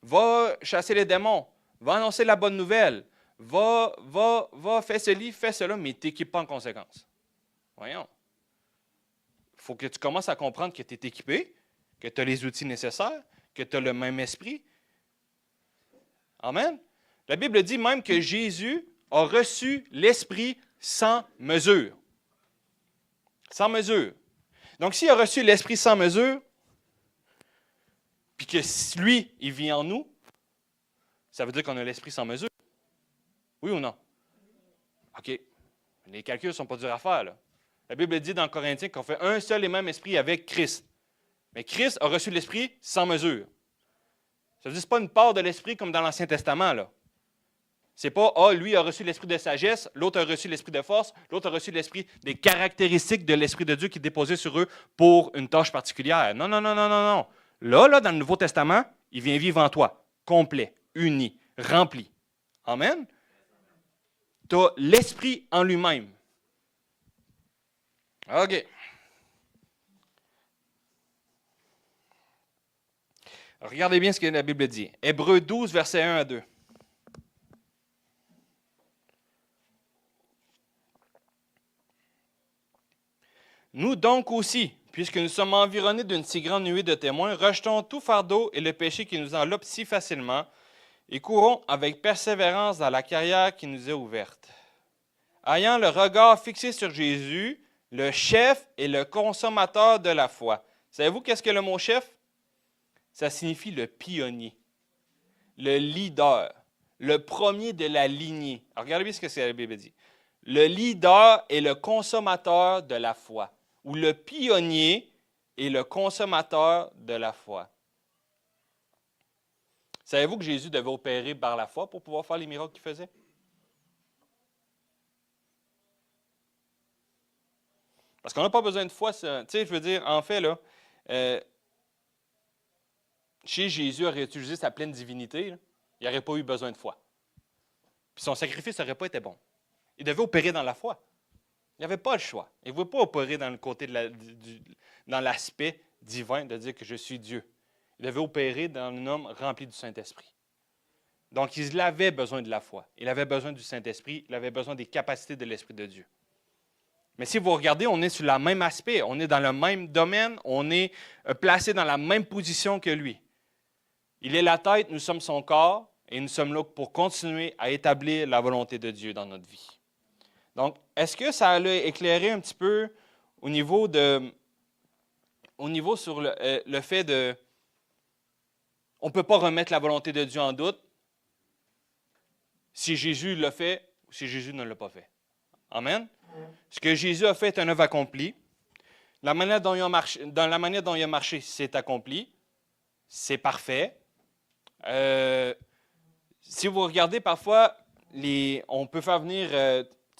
va chasser les démons, va annoncer la bonne nouvelle, va, fais ceci, fais cela, mais tu t'équipes pas en conséquence. Voyons. Il faut que tu commences à comprendre que tu es équipé, que tu as les outils nécessaires, que tu as le même esprit. Amen. La Bible dit même que Jésus a reçu l'Esprit sans mesure. Sans mesure. Donc, s'il a reçu l'Esprit sans mesure, puis que lui, il vit en nous, ça veut dire qu'on a l'Esprit sans mesure. Oui ou non? OK. Les calculs ne sont pas durs à faire, là. La Bible dit dans Corinthiens qu'on fait un seul et même esprit avec Christ. Mais Christ a reçu l'Esprit sans mesure. Ça veut dire que ce n'est pas une part de l'Esprit comme dans l'Ancien Testament, là. C'est pas, lui a reçu l'esprit de sagesse, l'autre a reçu l'esprit de force, l'autre a reçu l'esprit des caractéristiques de l'Esprit de Dieu qui est déposé sur eux pour une tâche particulière. Non, non, non, non, non, non. Là, dans le Nouveau Testament, il vient vivre en toi, complet, uni, rempli. Amen. Tu as l'Esprit en lui-même. OK. Regardez bien ce que la Bible dit. Hébreux 12, versets 1 à 2. Nous donc aussi, puisque nous sommes environnés d'une si grande nuée de témoins, rejetons tout fardeau et le péché qui nous enveloppe si facilement et courons avec persévérance dans la carrière qui nous est ouverte. Ayant le regard fixé sur Jésus, le chef et le consommateur de la foi. Savez-vous qu'est-ce que le mot chef? Ça signifie le pionnier, le leader, le premier de la lignée. Alors, regardez bien ce que la Bible dit. Le leader est le consommateur de la foi, ou le pionnier est le consommateur de la foi. Savez-vous que Jésus devait opérer par la foi pour pouvoir faire les miracles qu'il faisait? Parce qu'on n'a pas besoin de foi. Tu sais, je veux dire, en fait, là, chez Jésus aurait utilisé sa pleine divinité, là, il n'aurait pas eu besoin de foi. Puis son sacrifice n'aurait pas été bon. Il devait opérer dans la foi. Il n'avait pas le choix. Il ne voulait pas opérer dans le côté dans l'aspect divin de dire que je suis Dieu. Il devait opérer dans un homme rempli du Saint-Esprit. Donc, il avait besoin de la foi. Il avait besoin du Saint-Esprit. Il avait besoin des capacités de l'Esprit de Dieu. Mais si vous regardez, on est sur le même aspect. On est dans le même domaine. On est placé dans la même position que lui. Il est la tête, nous sommes son corps, et nous sommes là pour continuer à établir la volonté de Dieu dans notre vie. Donc, est-ce que ça allait éclairer un petit peu au niveau sur le fait de... On ne peut pas remettre la volonté de Dieu en doute si Jésus l'a fait ou si Jésus ne l'a pas fait. Amen. Ce que Jésus a fait est une œuvre accomplie. La manière dont il a marché, c'est accompli. C'est parfait. Si vous regardez parfois, on peut faire venir...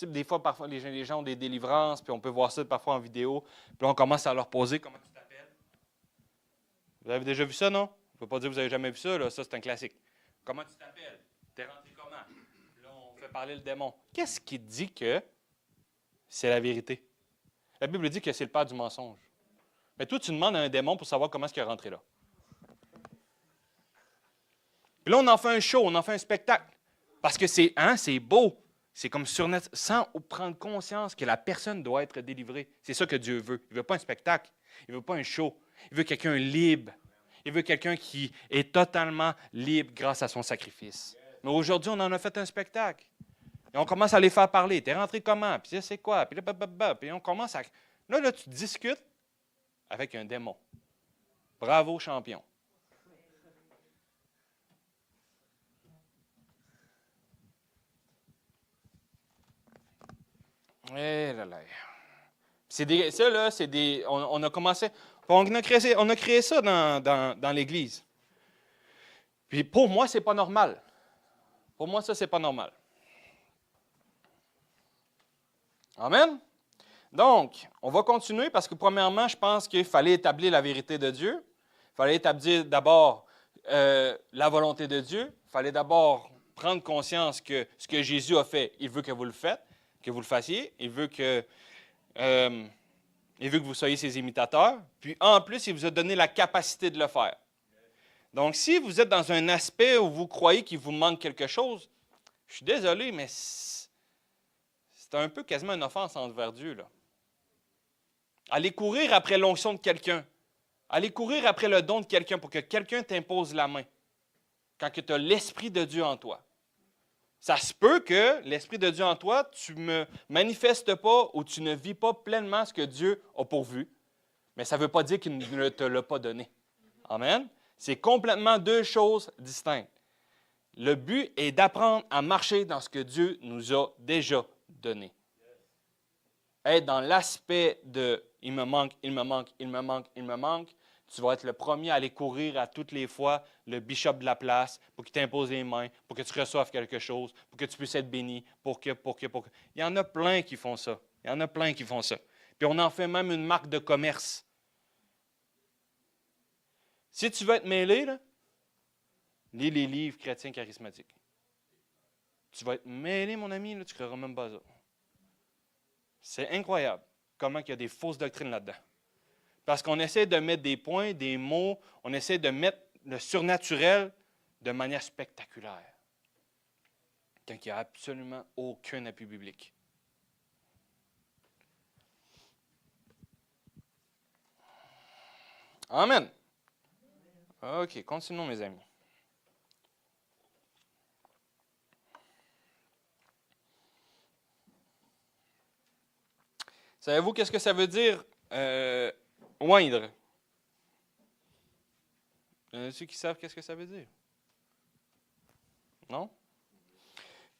des fois, parfois, les gens ont des délivrances, puis on peut voir ça parfois en vidéo. Puis là, on commence à leur poser comment tu t'appelles. Vous avez déjà vu ça, non? Je ne peux pas dire que vous n'avez jamais vu ça, là. Ça, c'est un classique. Comment tu t'appelles? T'es rentré comment? Là, on fait parler le démon. Qu'est-ce qui dit que c'est la vérité? La Bible dit que c'est le père du mensonge. Mais toi, tu demandes à un démon pour savoir comment est-ce qu'il est rentré là. Puis là, on en fait un show, on en fait un spectacle. Parce que c'est beau. C'est comme surnaturel, sans prendre conscience que la personne doit être délivrée. C'est ça que Dieu veut. Il ne veut pas un spectacle. Il ne veut pas un show. Il veut quelqu'un libre. Il veut quelqu'un qui est totalement libre grâce à son sacrifice. Mais aujourd'hui, on en a fait un spectacle. Et on commence à les faire parler. T'es rentré comment? Puis c'est quoi? Puis là, puis on commence à... Là, tu discutes avec un démon. Bravo, champion. Eh là là. On a commencé, on a créé ça dans l'Église. Puis pour moi, c'est pas normal. Pour moi, ça, c'est pas normal. Amen? Donc, on va continuer parce que premièrement, je pense qu'il fallait établir la vérité de Dieu. Il fallait établir d'abord la volonté de Dieu. Il fallait d'abord prendre conscience que ce que Jésus a fait, il veut que vous le faites. que vous le fassiez. Il veut que vous soyez ses imitateurs. Puis en plus, il vous a donné la capacité de le faire. Donc, si vous êtes dans un aspect où vous croyez qu'il vous manque quelque chose, je suis désolé, mais c'est un peu quasiment une offense envers Dieu, là. Allez courir après l'onction de quelqu'un. Allez courir après le don de quelqu'un pour que quelqu'un t'impose la main. Quand tu as l'Esprit de Dieu en toi. Ça se peut que l'Esprit de Dieu en toi, tu ne manifestes pas ou tu ne vis pas pleinement ce que Dieu a pourvu. Mais ça ne veut pas dire qu'il ne te l'a pas donné. Amen. C'est complètement deux choses distinctes. Le but est d'apprendre à marcher dans ce que Dieu nous a déjà donné. Être dans l'aspect de « il me manque, il me manque, il me manque, il me manque », tu vas être le premier à aller courir à toutes les fois le bishop de la place pour qu'il t'impose les mains, pour que tu reçoives quelque chose, pour que tu puisses être béni, pour que. Il y en a plein qui font ça. Il y en a plein qui font ça. Puis on en fait même une marque de commerce. Si tu veux être mêlé, là, lis les livres chrétiens charismatiques. Tu vas être mêlé, mon ami, là, tu ne croiras même pas ça. C'est incroyable comment il y a des fausses doctrines là-dedans. Parce qu'on essaie de mettre des points, des mots, on essaie de mettre le surnaturel de manière spectaculaire. Quand il n'y a absolument aucun appui biblique. Amen. OK, continuons, mes amis. Savez-vous qu'est-ce que ça veut dire oindre? Il y en a ceux qui savent qu'est-ce que ça veut dire? Non?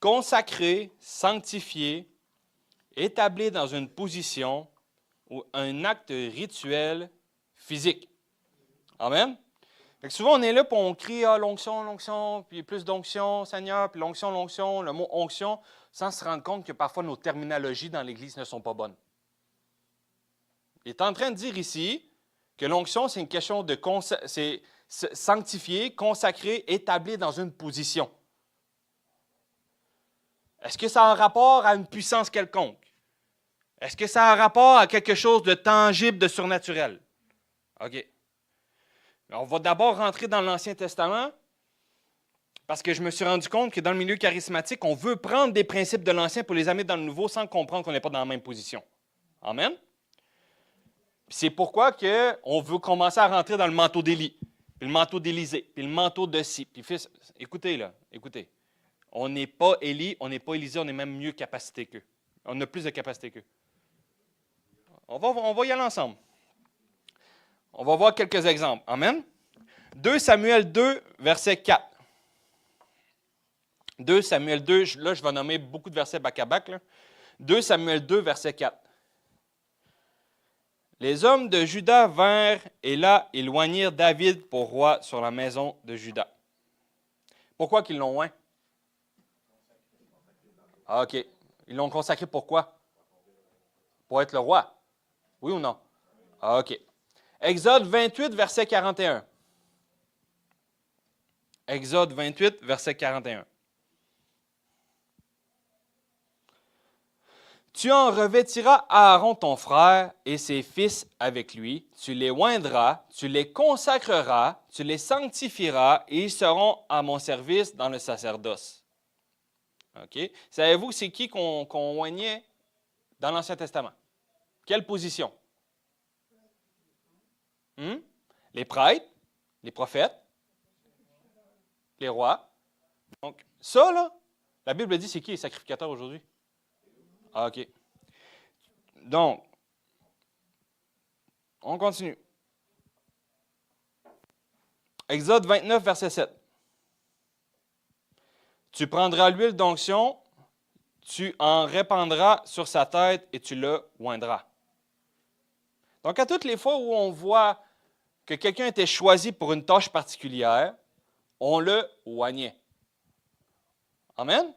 Consacrer, sanctifier, établir dans une position ou un acte rituel physique. Amen? Fait que souvent, on est là et on crie l'onction, l'onction, puis plus d'onction, Seigneur, puis l'onction, l'onction, le mot onction, sans se rendre compte que parfois nos terminologies dans l'Église ne sont pas bonnes. Il est en train de dire ici que l'onction, c'est une question de c'est sanctifier, consacrer, établir dans une position. Est-ce que ça a un rapport à une puissance quelconque? Est-ce que ça a un rapport à quelque chose de tangible, de surnaturel? OK. On va d'abord rentrer dans l'Ancien Testament parce que je me suis rendu compte que dans le milieu charismatique, on veut prendre des principes de l'Ancien pour les amener dans le Nouveau sans comprendre qu'on n'est pas dans la même position. Amen? C'est pourquoi on veut commencer à rentrer dans le manteau d'Élie, puis le manteau d'Élisée, puis le manteau de ci. Puis fils, écoutez. On n'est pas Élie, on n'est pas Élisée, on est même mieux capacité qu'eux. On a plus de capacité qu'eux. On va y aller ensemble. On va voir quelques exemples. Amen. 2 Samuel 2, verset 4. 2 Samuel 2, là je vais nommer beaucoup de versets back-à-back. 2 Samuel 2, verset 4. Les hommes de Juda vinrent et là éloignirent David pour roi sur la maison de Juda. Pourquoi qu'ils l'ont oint? Ah, OK. Ils l'ont consacré pourquoi? Pour être le roi. Oui ou non? Ah, OK. Exode 28, verset 41. Exode 28, verset 41. Tu en revêtiras Aaron ton frère et ses fils avec lui, tu les oindras, tu les consacreras, tu les sanctifieras et ils seront à mon service dans le sacerdoce. OK? Savez-vous c'est qui qu'on oignait dans l'Ancien Testament? Quelle position? Les prêtres, les prophètes, les rois. Donc, ça, là, la Bible dit c'est qui les sacrificateurs aujourd'hui? Ah, OK. Donc, on continue. Exode 29, verset 7. Tu prendras l'huile d'onction, tu en répandras sur sa tête et tu le oindras. Donc, à toutes les fois où on voit que quelqu'un était choisi pour une tâche particulière, on le oignait. Amen?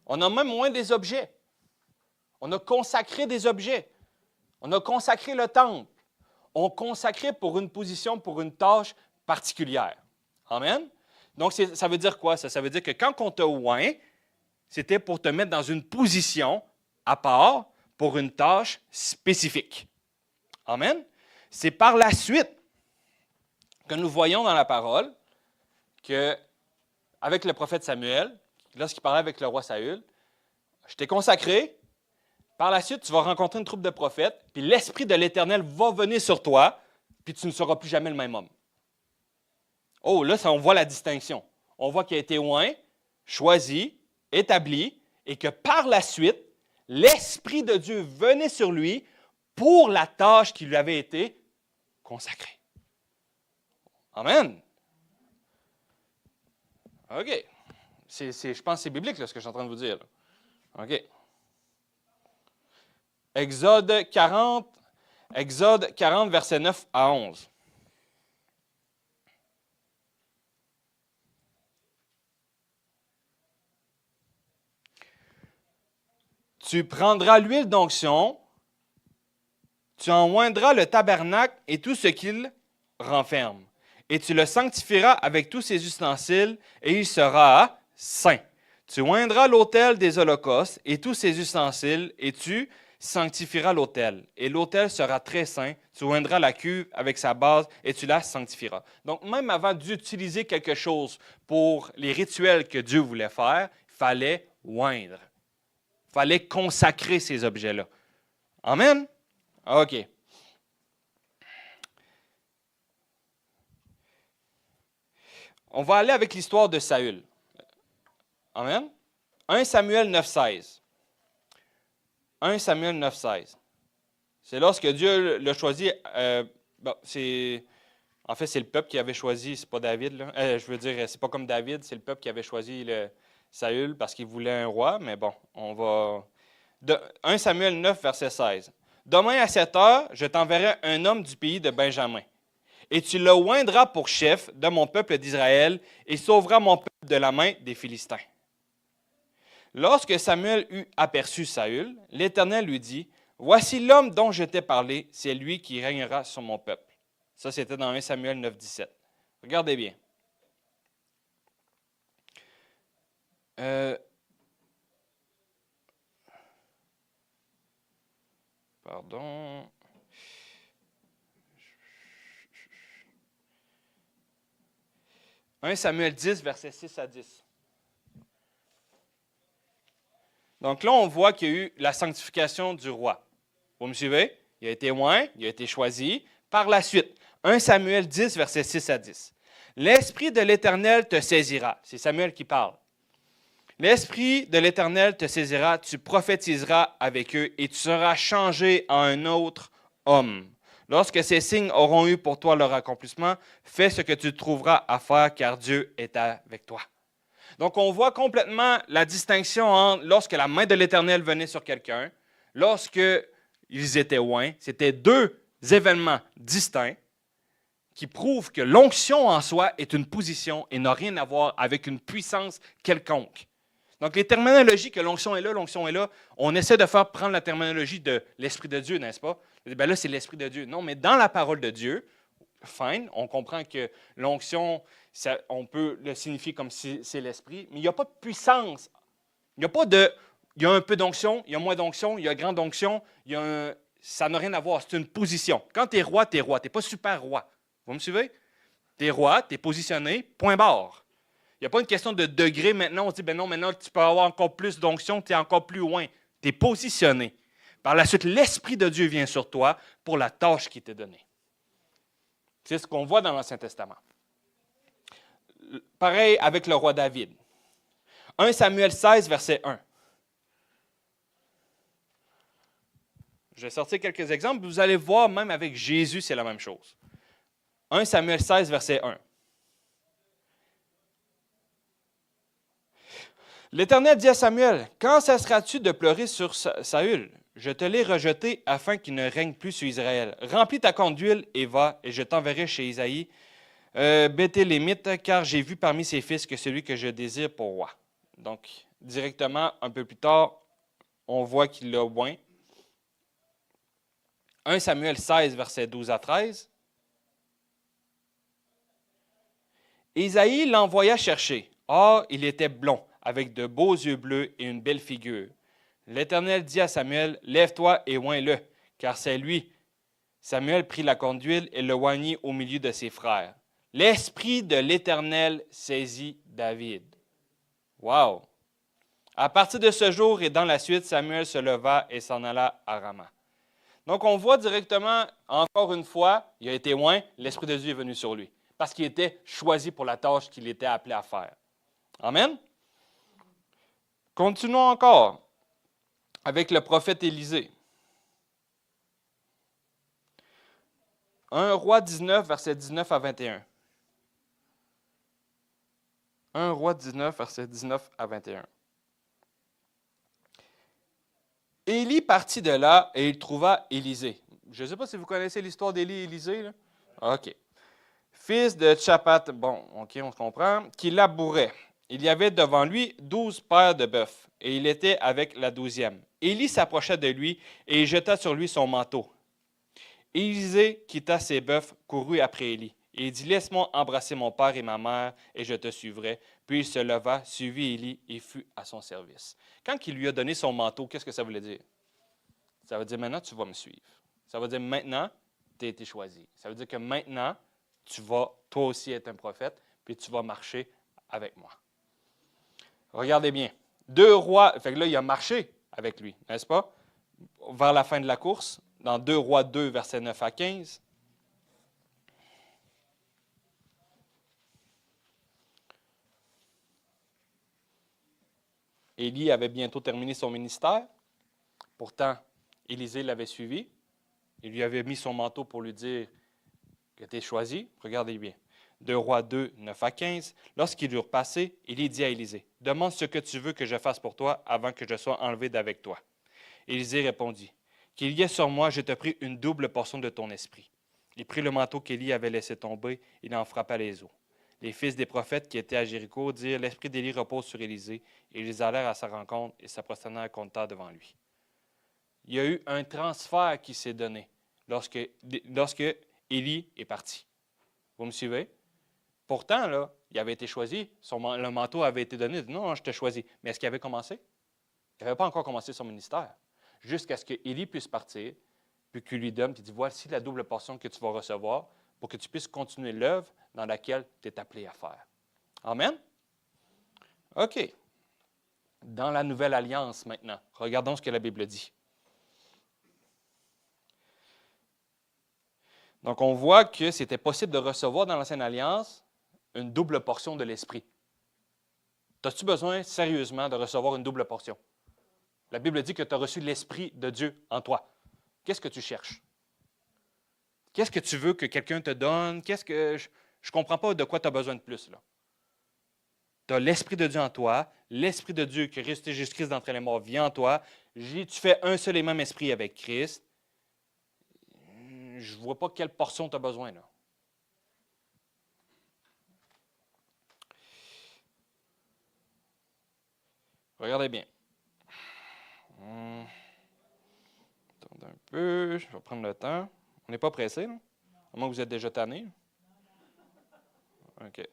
On a même oint des objets. On a consacré des objets. On a consacré le temple. On consacrait pour une position, pour une tâche particulière. Amen? Donc, ça veut dire quoi, ça? Ça veut dire que quand on te oint, c'était pour te mettre dans une position à part pour une tâche spécifique. Amen. C'est par la suite que nous voyons dans la parole que, avec le prophète Samuel, lorsqu'il parlait avec le roi Saül, je t'ai consacré, par la suite, tu vas rencontrer une troupe de prophètes, puis l'Esprit de l'Éternel va venir sur toi, puis tu ne seras plus jamais le même homme. Oh, là, on voit la distinction. On voit qu'il a été oint, choisi, établi, et que par la suite, l'Esprit de Dieu venait sur lui pour la tâche qui lui avait été consacrée. Amen. OK. Je pense que c'est biblique, là, ce que je suis en train de vous dire. Là. OK. Exode 40, versets 9 à 11. Tu prendras l'huile d'onction, tu en oindras le tabernacle et tout ce qu'il renferme, et tu le sanctifieras avec tous ses ustensiles, et il sera saint. Tu oindras l'autel des holocaustes et tous ses ustensiles, et tu sanctifieras l'autel. Et l'autel sera très saint. Tu oindras la cuve avec sa base, et tu la sanctifieras. Donc, même avant d'utiliser quelque chose pour les rituels que Dieu voulait faire, il fallait oindre. Il fallait consacrer ces objets-là. Amen? OK. On va aller avec l'histoire de Saül. Amen? 1 Samuel 9,16. 1 Samuel 9,16. C'est lorsque Dieu l'a choisi. En fait, c'est le peuple qui avait choisi, c'est pas David. Là. Je veux dire, c'est pas comme David, c'est le peuple qui avait choisi Saül parce qu'il voulait un roi. Mais bon, on va. 1 Samuel 9, verset 16. Demain à 7 heures, je t'enverrai un homme du pays de Benjamin. Et tu le oindras pour chef de mon peuple d'Israël et sauvera mon peuple de la main des Philistins. Lorsque Samuel eut aperçu Saül, l'Éternel lui dit, « Voici l'homme dont je t'ai parlé, c'est lui qui régnera sur mon peuple. » Ça, c'était dans 1 Samuel 9, 17. Regardez bien. Pardon. 1 Samuel 10, versets 6 à 10. Donc là, on voit qu'il y a eu la sanctification du roi. Vous me suivez? Il a été oint, il a été choisi. Par la suite, 1 Samuel 10, versets 6 à 10. L'Esprit de l'Éternel te saisira. C'est Samuel qui parle. L'Esprit de l'Éternel te saisira, tu prophétiseras avec eux et tu seras changé en un autre homme. Lorsque ces signes auront eu pour toi leur accomplissement, fais ce que tu trouveras à faire, car Dieu est avec toi. Donc, on voit complètement la distinction entre lorsque la main de l'Éternel venait sur quelqu'un, lorsque ils étaient oints. C'était deux événements distincts qui prouvent que l'onction en soi est une position et n'a rien à voir avec une puissance quelconque. Donc, les terminologies que l'onction est là, on essaie de faire prendre la terminologie de l'Esprit de Dieu, n'est-ce pas? Bien là, c'est l'Esprit de Dieu. Non, mais dans la parole de Dieu, fine, on comprend que l'onction, on peut le signifier comme si c'est l'Esprit, mais il n'y a pas de puissance. Il n'y a pas de... Il y a un peu d'onction, il y a moins d'onction, il y a grande onction, ça n'a rien à voir, c'est une position. Quand tu es roi, tu n'es pas super roi. Vous me suivez? Tu es roi, tu es positionné, point barre. Il n'y a pas une question de degré maintenant. On se dit, ben non, maintenant tu peux avoir encore plus d'onction, tu es encore plus loin. Tu es positionné. Par la suite, l'Esprit de Dieu vient sur toi pour la tâche qui t'est donnée. C'est ce qu'on voit dans l'Ancien Testament. Pareil avec le roi David. 1 Samuel 16, verset 1. Je vais sortir quelques exemples. Vous allez voir, même avec Jésus, c'est la même chose. 1 Samuel 16, verset 1. L'Éternel dit à Samuel, « Quand cesseras-tu de pleurer sur Saül? Je te l'ai rejeté afin qu'il ne règne plus sur Israël. Remplis ta corne d'huile et va, et je t'enverrai chez Isaïe, Béthélémite, car j'ai vu parmi ses fils que celui que je désire pour roi. » Donc, directement, un peu plus tard, on voit qu'il l'a oint. 1 Samuel 16, versets 12 à 13. Isaïe l'envoya chercher. Or, il était blond, avec de beaux yeux bleus et une belle figure. L'Éternel dit à Samuel, « Lève-toi et oins-le, car c'est lui. » Samuel prit la corne d'huile et le oignit au milieu de ses frères. L'Esprit de l'Éternel saisit David. Wow! À partir de ce jour et dans la suite, Samuel se leva et s'en alla à Rama. Donc, on voit directement, encore une fois, il a été oint, l'Esprit de Dieu est venu sur lui, parce qu'il était choisi pour la tâche qu'il était appelé à faire. Amen? Continuons encore avec le prophète Élisée. 1 Roi 19, versets 19 à 21. 1 Roi 19, versets 19 à 21. Élie partit de là et il trouva Élisée. Je ne sais pas si vous connaissez l'histoire d'Élie et Élisée. Là. OK. Fils de Tchapat, bon, OK, on se comprend, qui labourait. Il y avait devant lui 12 paires de bœufs, et il était avec la 12e. Élie s'approcha de lui et il jeta sur lui son manteau. Élisée quitta ses bœufs, courut après Élie. Et il dit, « Laisse-moi embrasser mon père et ma mère, et je te suivrai. » Puis il se leva, suivit Élie et fut à son service. Quand il lui a donné son manteau, qu'est-ce que ça voulait dire? Ça veut dire, maintenant, tu vas me suivre. Ça veut dire, maintenant, tu as été choisi. Ça veut dire que maintenant, tu vas toi aussi être un prophète, puis tu vas marcher avec moi. Regardez bien. 2 rois, fait que là, il a marché avec lui, n'est-ce pas? Vers la fin de la course, dans 2 Rois 2, versets 9 à 15. Élie avait bientôt terminé son ministère. Pourtant, Élisée l'avait suivi. Il lui avait mis son manteau pour lui dire que tu es choisi. Regardez bien. 2 Rois 2, 9 à 15. Lorsqu'ils eurent passé, Élie dit à Élisée, « Demande ce que tu veux que je fasse pour toi avant que je sois enlevé d'avec toi. » Élisée répondit, « Qu'il y ait sur moi, je te prie, une double portion de ton esprit. » Il prit le manteau qu'Élie avait laissé tomber, il en frappa les os. Les fils des prophètes qui étaient à Jéricho dirent, « L'esprit d'Élie repose sur Élisée. » Et ils allèrent à sa rencontre et se prosternèrent contre terre devant lui. Il y a eu un transfert qui s'est donné lorsque Élie est parti. Vous me suivez? Pourtant, là, il avait été choisi, le manteau avait été donné. Non, je t'ai choisi. Mais est-ce qu'il avait commencé? Il n'avait pas encore commencé son ministère. Jusqu'à ce qu'Élie puisse partir, puis qu'il lui donne, puis il dit, voici la double portion que tu vas recevoir pour que tu puisses continuer l'œuvre dans laquelle tu es appelé à faire. Amen? OK. Dans la Nouvelle Alliance maintenant, regardons ce que la Bible dit. Donc, on voit que c'était possible de recevoir dans l'Ancienne Alliance une double portion de l'Esprit. As-tu besoin sérieusement de recevoir une double portion? La Bible dit que tu as reçu l'Esprit de Dieu en toi. Qu'est-ce que tu cherches? Qu'est-ce que tu veux que quelqu'un te donne? Je ne comprends pas de quoi tu as besoin de plus, là. Tu as l'Esprit de Dieu en toi, l'Esprit de Dieu qui est ressuscité Jésus-Christ d'entre les morts vient en toi. Tu fais un seul et même esprit avec Christ. Je ne vois pas quelle portion tu as besoin, là. Regardez bien. Attendez un peu, je vais prendre le temps. On n'est pas pressé, là? À moins que vous êtes déjà tanné. OK.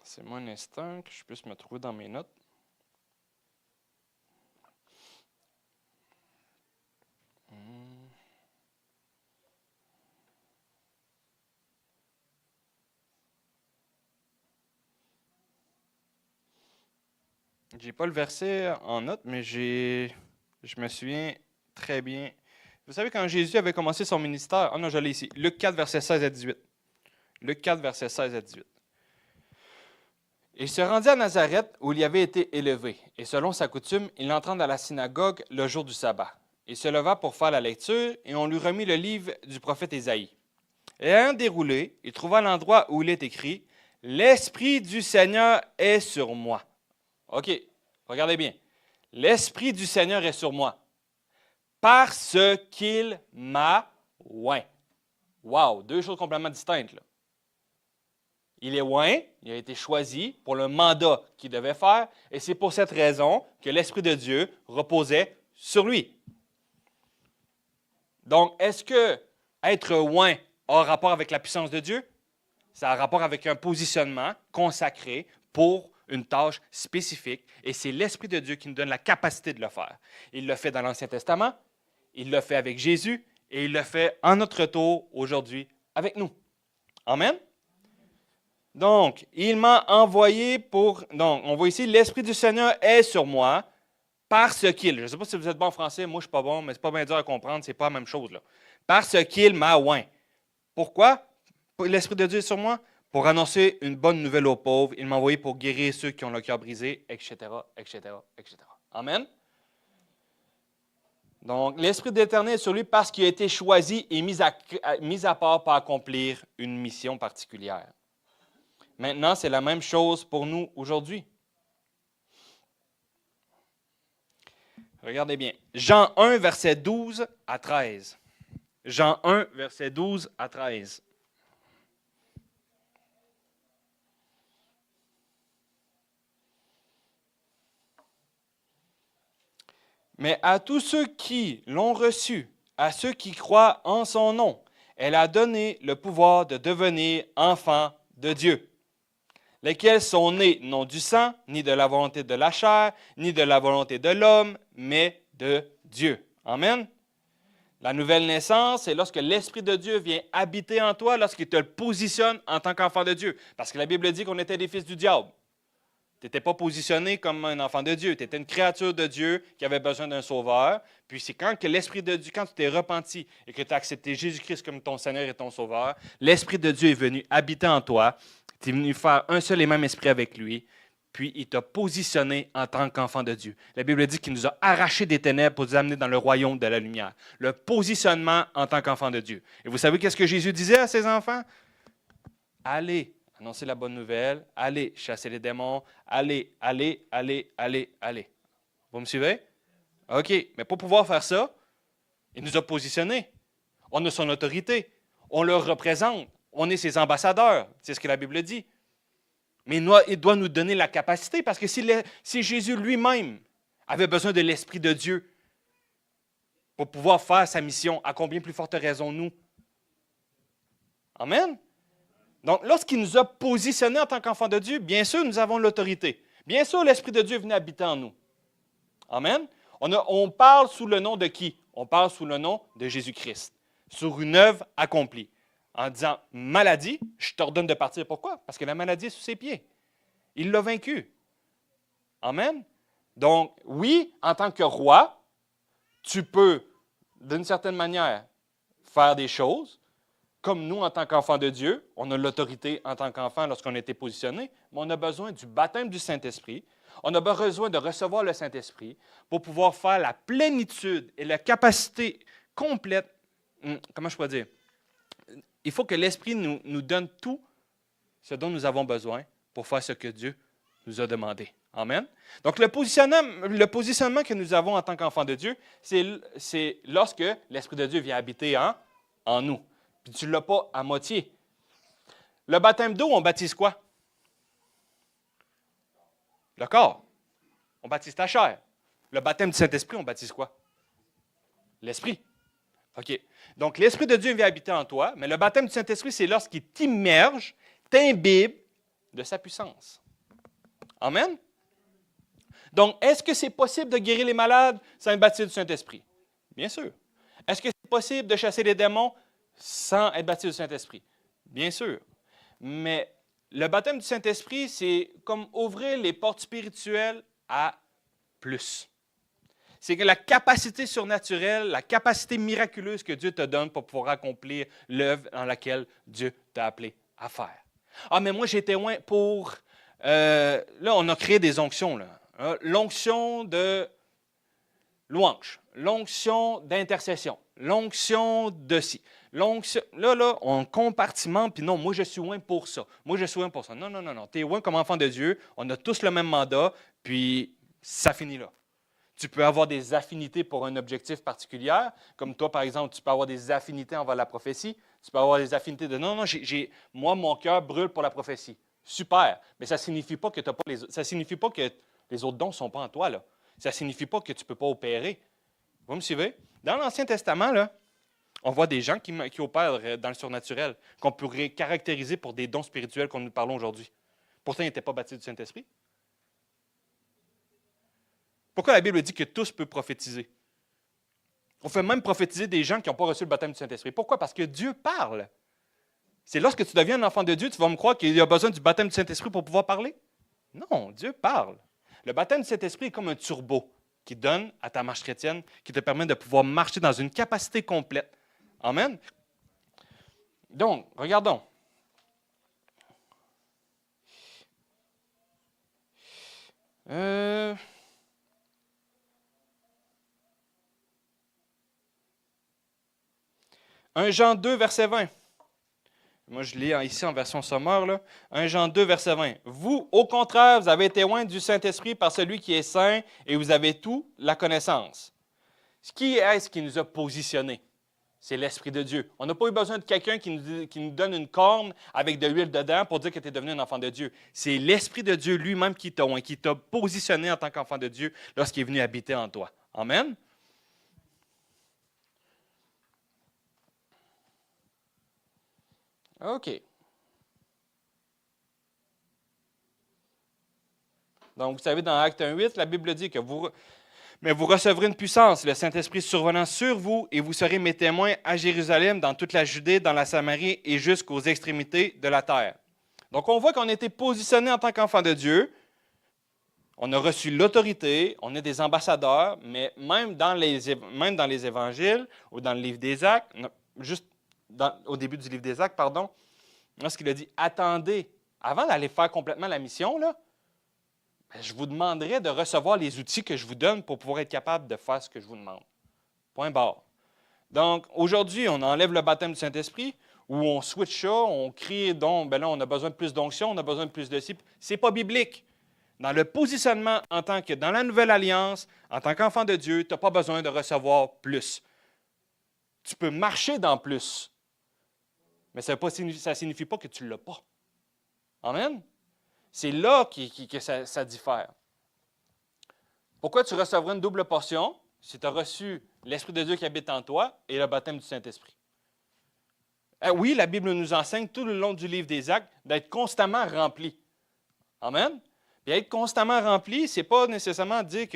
C'est moi un instant que je puisse me trouver dans mes notes. J'ai pas le verset en note, mais je me souviens très bien. Vous savez, quand Jésus avait commencé son ministère, non, je l'ai ici, Luc 4, verset 16 à 18. Luc 4, verset 16 à 18. Il se rendit à Nazareth, où il avait été élevé, et selon sa coutume, il entra dans la synagogue le jour du sabbat. Il se leva pour faire la lecture, et on lui remit le livre du prophète Ésaïe. Et ayant déroulé, il trouva l'endroit où il est écrit, « L'Esprit du Seigneur est sur moi. » OK, regardez bien. « L'Esprit du Seigneur est sur moi, parce qu'il m'a oint. » Wow, deux choses complètement distinctes, là. Il est oint, il a été choisi pour le mandat qu'il devait faire, et c'est pour cette raison que l'Esprit de Dieu reposait sur lui. Donc, est-ce que être oint a rapport avec la puissance de Dieu? Ça a rapport avec un positionnement consacré pour une tâche spécifique. Et c'est l'Esprit de Dieu qui nous donne la capacité de le faire. Il le fait dans l'Ancien Testament, il le fait avec Jésus et il le fait en notre tour aujourd'hui avec nous. Amen. Donc, il m'a envoyé pour... Donc, on voit ici, l'Esprit du Seigneur est sur moi parce qu'il... Je ne sais pas si vous êtes bon en français, moi je ne suis pas bon, mais ce n'est pas bien dur à comprendre, ce n'est pas la même chose, là. Parce qu'il m'a oint. Pourquoi l'Esprit de Dieu est sur moi? Pour annoncer une bonne nouvelle aux pauvres. Il m'a envoyé pour guérir ceux qui ont le cœur brisé, etc., etc., etc. Amen. Donc, l'Esprit de l'Éternel est sur lui parce qu'il a été choisi et mis à part pour accomplir une mission particulière. Maintenant, c'est la même chose pour nous aujourd'hui. Regardez bien. Jean 1, verset 12 à 13. Jean 1, verset 12 à 13. Mais à tous ceux qui l'ont reçu, à ceux qui croient en son nom, elle a donné le pouvoir de devenir enfants de Dieu, lesquels sont nés non du sang, ni de la volonté de la chair, ni de la volonté de l'homme, mais de Dieu. Amen. La nouvelle naissance, c'est lorsque l'Esprit de Dieu vient habiter en toi, lorsqu'il te le positionne en tant qu'enfant de Dieu. Parce que la Bible dit qu'on était des fils du diable. Tu n'étais pas positionné comme un enfant de Dieu. Tu étais une créature de Dieu qui avait besoin d'un sauveur. Puis c'est quand que l'Esprit de Dieu, quand tu t'es repenti et que tu as accepté Jésus-Christ comme ton Seigneur et ton Sauveur, l'Esprit de Dieu est venu habiter en toi. Tu es venu faire un seul et même esprit avec lui. Puis il t'a positionné en tant qu'enfant de Dieu. La Bible dit qu'il nous a arrachés des ténèbres pour nous amener dans le royaume de la lumière. Le positionnement en tant qu'enfant de Dieu. Et vous savez qu'est-ce que Jésus disait à ses enfants? Allez. Annoncer la bonne nouvelle, allez chasser les démons, allez. Vous me suivez? OK, mais pour pouvoir faire ça, il nous a positionnés. On a son autorité. On le représente. On est ses ambassadeurs. C'est ce que la Bible dit. Mais il doit nous donner la capacité parce que si Jésus lui-même avait besoin de l'Esprit de Dieu pour pouvoir faire sa mission, à combien plus forte raison nous? Amen? Donc, lorsqu'il nous a positionnés en tant qu'enfants de Dieu, bien sûr, nous avons l'autorité. Bien sûr, l'Esprit de Dieu est venu habiter en nous. Amen. On parle sous le nom de qui? On parle sous le nom de Jésus-Christ, sur une œuvre accomplie. En disant, maladie, je t'ordonne de partir. Pourquoi? Parce que la maladie est sous ses pieds. Il l'a vaincu. Amen. Donc, oui, en tant que roi, tu peux, d'une certaine manière, faire des choses. Comme nous, en tant qu'enfants de Dieu, on a l'autorité en tant qu'enfant lorsqu'on a été positionné, mais on a besoin du baptême du Saint-Esprit. On a besoin de recevoir le Saint-Esprit pour pouvoir faire la plénitude et la capacité complète. Comment je peux dire? Il faut que l'Esprit nous donne tout ce dont nous avons besoin pour faire ce que Dieu nous a demandé. Amen. Donc, le positionnement que nous avons en tant qu'enfants de Dieu, c'est lorsque l'Esprit de Dieu vient habiter en nous. Puis tu ne l'as pas à moitié. Le baptême d'eau, on baptise quoi? Le corps. On baptise ta chair. Le baptême du Saint-Esprit, on baptise quoi? L'Esprit. OK. Donc, l'Esprit de Dieu vient habiter en toi, mais le baptême du Saint-Esprit, c'est lorsqu'il t'immerge, t'imbibe de sa puissance. Amen? Donc, est-ce que c'est possible de guérir les malades sans être baptisé du Saint-Esprit? Bien sûr. Est-ce que c'est possible de chasser les démons sans être baptisé du Saint-Esprit? Bien sûr. Mais le baptême du Saint-Esprit, c'est comme ouvrir les portes spirituelles à plus. C'est que la capacité surnaturelle, la capacité miraculeuse que Dieu te donne pour pouvoir accomplir l'œuvre dans laquelle Dieu t'a appelé à faire. Ah, mais moi, j'étais loin pour... là, on a créé des onctions, là. L'onction de louange, l'onction d'intercession, l'onction de ci. Là, on compartimente, puis non, moi je suis loin pour ça. Moi je suis loin pour ça. Non. Tu es loin comme enfant de Dieu, on a tous le même mandat, puis ça finit là. Tu peux avoir des affinités pour un objectif particulier, comme toi, par exemple, tu peux avoir des affinités envers la prophétie, tu peux avoir des affinités de non, moi, mon cœur brûle pour la prophétie. Super, mais ça ne signifie pas que ça signifie pas que les autres dons ne sont pas en toi, là. Ça ne signifie pas que tu ne peux pas opérer. Vous me suivez? Dans l'Ancien Testament, là, On voit des gens qui opèrent dans le surnaturel, qu'on pourrait caractériser pour des dons spirituels qu'on nous parlons aujourd'hui. Pourtant, ils n'étaient pas baptisés du Saint-Esprit. Pourquoi la Bible dit que tous peuvent prophétiser? On fait même prophétiser des gens qui n'ont pas reçu le baptême du Saint-Esprit. Pourquoi? Parce que Dieu parle. C'est lorsque tu deviens un enfant de Dieu, tu vas me croire qu'il y a besoin du baptême du Saint-Esprit pour pouvoir parler? Non, Dieu parle. Le baptême du Saint-Esprit est comme un turbo qui donne à ta marche chrétienne, qui te permet de pouvoir marcher dans une capacité complète. Amen. Donc, regardons. « 1 Jean 2, verset 20. Moi, je lis ici en version sommaire, là. 1 Jean 2, verset 20. Vous, au contraire, vous avez été loin du Saint-Esprit par celui qui est saint et vous avez tout la connaissance. Qui est-ce qui nous a positionnés? C'est l'Esprit de Dieu. On n'a pas eu besoin de quelqu'un qui nous donne une corne avec de l'huile dedans pour dire que tu es devenu un enfant de Dieu. C'est l'Esprit de Dieu lui-même qui t'a positionné en tant qu'enfant de Dieu lorsqu'il est venu habiter en toi. Amen? OK. Donc, vous savez, dans Acte 1:8, la Bible dit que vous recevrez une puissance, le Saint-Esprit survenant sur vous, et vous serez mes témoins à Jérusalem, dans toute la Judée, dans la Samarie et jusqu'aux extrémités de la terre. Donc, on voit qu'on a été positionné en tant qu'enfant de Dieu. On a reçu l'autorité, on est des ambassadeurs, mais même dans les évangiles ou dans le livre des Actes, au début du livre des Actes, pardon, lorsqu'il a dit « Attendez, avant d'aller faire complètement la mission, là, je vous demanderai de recevoir les outils que je vous donne pour pouvoir être capable de faire ce que je vous demande. » Point barre. Donc, aujourd'hui, on enlève le baptême du Saint-Esprit, ou on switch ça, on crie donc, ben là, on a besoin de plus d'onction, on a besoin de plus de ci. Ce n'est pas biblique. Dans le positionnement en tant que dans la nouvelle alliance, en tant qu'enfant de Dieu, tu n'as pas besoin de recevoir plus. Tu peux marcher dans plus, mais ça ne signifie pas que tu ne l'as pas. Amen? C'est là que ça diffère. Pourquoi tu recevras une double portion si tu as reçu l'Esprit de Dieu qui habite en toi et le baptême du Saint-Esprit? Oui, la Bible nous enseigne tout le long du livre des Actes d'être constamment rempli. Amen? Puis être constamment rempli, ce n'est pas nécessairement dire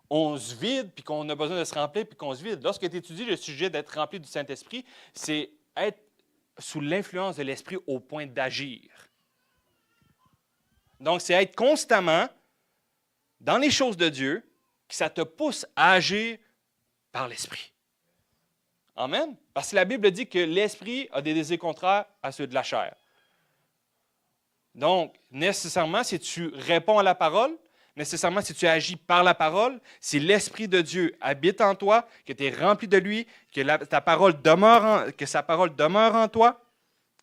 qu'on se vide puis qu'on a besoin de se remplir puis qu'on se vide. Lorsque tu étudies le sujet d'être rempli du Saint-Esprit, c'est être sous l'influence de l'Esprit au point d'agir. Donc, c'est être constamment dans les choses de Dieu, que ça te pousse à agir par l'Esprit. Amen? Parce que la Bible dit que l'Esprit a des désirs contraires à ceux de la chair. Donc, nécessairement, si tu réponds à la parole, nécessairement, si tu agis par la parole, si l'Esprit de Dieu habite en toi, que tu es rempli de lui, que sa parole demeure en toi,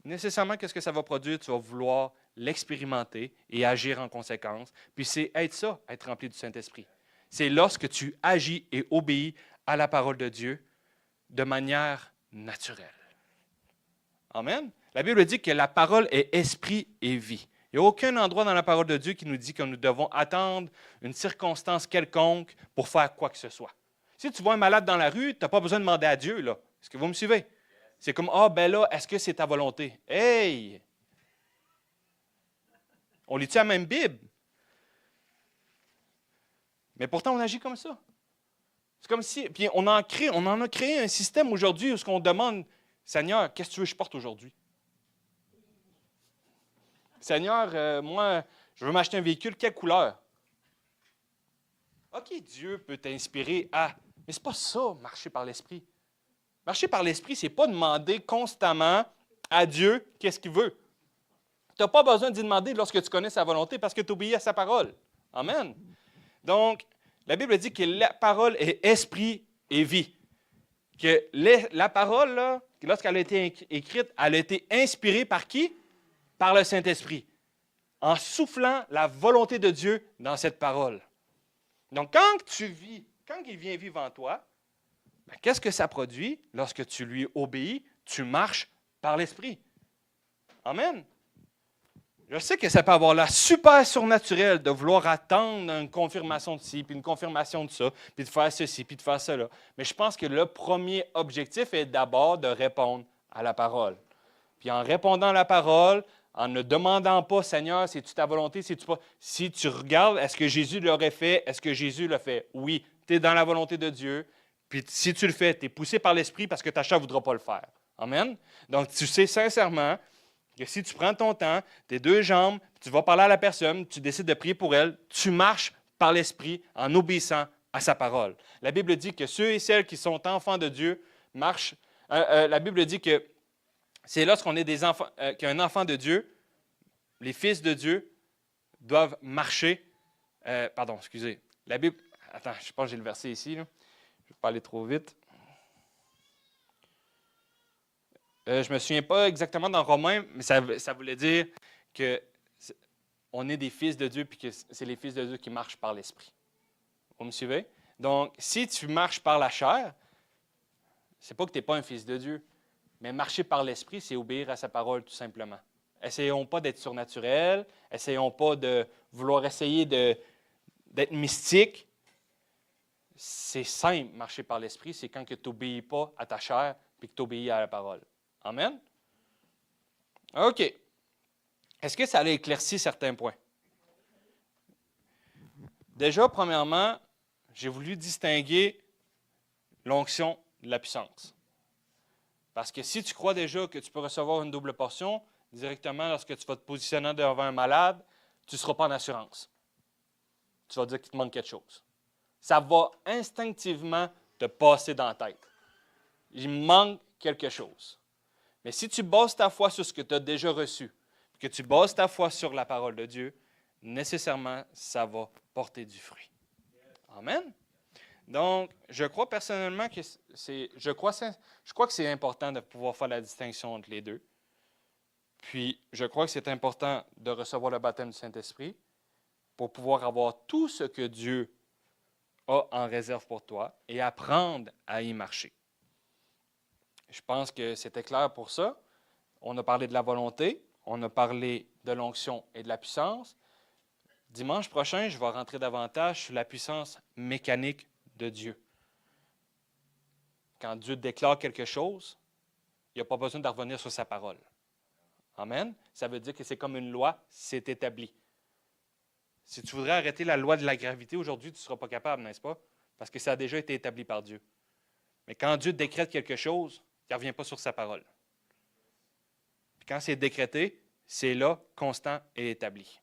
nécessairement, qu'est-ce que ça va produire? Tu vas vouloir l'expérimenter et agir en conséquence. Puis c'est être rempli du Saint-Esprit. C'est lorsque tu agis et obéis à la parole de Dieu de manière naturelle. Amen. La Bible dit que la parole est esprit et vie. Il n'y a aucun endroit dans la parole de Dieu qui nous dit que nous devons attendre une circonstance quelconque pour faire quoi que ce soit. Si tu vois un malade dans la rue, tu n'as pas besoin de demander à Dieu, là. Est-ce que vous me suivez? C'est comme, ben là, est-ce que c'est ta volonté? Hey! On lit-tu la même Bible? Mais pourtant, on agit comme ça. C'est comme si, puis on en a créé un système aujourd'hui où on demande, Seigneur, qu'est-ce que tu veux que je porte aujourd'hui? Seigneur, moi, je veux m'acheter un véhicule, quelle couleur? OK, Dieu peut t'inspirer à, mais ce n'est pas ça, marcher par l'Esprit. Marcher par l'Esprit, ce n'est pas demander constamment à Dieu qu'est-ce qu'il veut. Tu n'as pas besoin d'y demander lorsque tu connais sa volonté parce que tu obéis à sa parole. Amen. Donc, la Bible dit que la parole est esprit et vie. Que la parole, là, lorsqu'elle a été écrite, elle a été inspirée par qui? Par le Saint-Esprit. En soufflant la volonté de Dieu dans cette parole. Donc, quand il vient vivre en toi, ben, qu'est-ce que ça produit? Lorsque tu lui obéis, tu marches par l'Esprit. Amen. Je sais que ça peut avoir l'air super surnaturel de vouloir attendre une confirmation de ci, puis une confirmation de ça, puis de faire ceci, puis de faire cela. Mais je pense que le premier objectif est d'abord de répondre à la parole. Puis en répondant à la parole, en ne demandant pas, Seigneur, c'est-tu ta volonté, c'est-tu pas. Si tu regardes, est-ce que Jésus l'aurait fait? Est-ce que Jésus l'a fait? Oui, tu es dans la volonté de Dieu. Puis si tu le fais, tu es poussé par l'Esprit parce que ta chair ne voudra pas le faire. Amen? Donc tu sais sincèrement que si tu prends ton temps, tes deux jambes, tu vas parler à la personne, tu décides de prier pour elle, tu marches par l'Esprit en obéissant à sa parole. La Bible dit que ceux et celles qui sont enfants de Dieu marchent. La Bible dit que c'est lorsqu'on est des enfants, qu'un enfant de Dieu, les fils de Dieu doivent marcher. Excusez. La Bible. Attends, je pense que j'ai le verset ici. Là. Je ne vais pas aller trop vite. Je ne me souviens pas exactement dans Romains, mais ça voulait dire qu'on est des fils de Dieu, puis que c'est les fils de Dieu qui marchent par l'Esprit. Vous me suivez? Donc, si tu marches par la chair, c'est pas que tu n'es pas un fils de Dieu, mais marcher par l'Esprit, c'est obéir à sa parole, tout simplement. Essayons pas d'être surnaturels, essayons pas de vouloir essayer d'être mystique. C'est simple, marcher par l'Esprit, c'est quand tu n'obéis pas à ta chair, puis que tu obéis à la parole. Amen? OK. Est-ce que ça a éclairci certains points? Déjà, premièrement, j'ai voulu distinguer l'onction de la puissance. Parce que si tu crois déjà que tu peux recevoir une double portion, directement lorsque tu vas te positionner devant un malade, tu ne seras pas en assurance. Tu vas dire qu'il te manque quelque chose. Ça va instinctivement te passer dans la tête. Il manque quelque chose. Mais si tu bases ta foi sur ce que tu as déjà reçu, que tu bases ta foi sur la parole de Dieu, nécessairement, ça va porter du fruit. Amen. Donc, je crois personnellement que je crois que c'est important de pouvoir faire la distinction entre les deux. Puis, je crois que c'est important de recevoir le baptême du Saint-Esprit pour pouvoir avoir tout ce que Dieu a en réserve pour toi et apprendre à y marcher. Je pense que c'était clair pour ça. On a parlé de la volonté, on a parlé de l'onction et de la puissance. Dimanche prochain, je vais rentrer davantage sur la puissance mécanique de Dieu. Quand Dieu déclare quelque chose, il n'y a pas besoin de revenir sur sa parole. Amen. Ça veut dire que c'est comme une loi, c'est établi. Si tu voudrais arrêter la loi de la gravité aujourd'hui, tu ne seras pas capable, n'est-ce pas? Parce que ça a déjà été établi par Dieu. Mais quand Dieu décrète quelque chose, il ne revient pas sur sa parole. Puis quand c'est décrété, c'est là, constant et établi.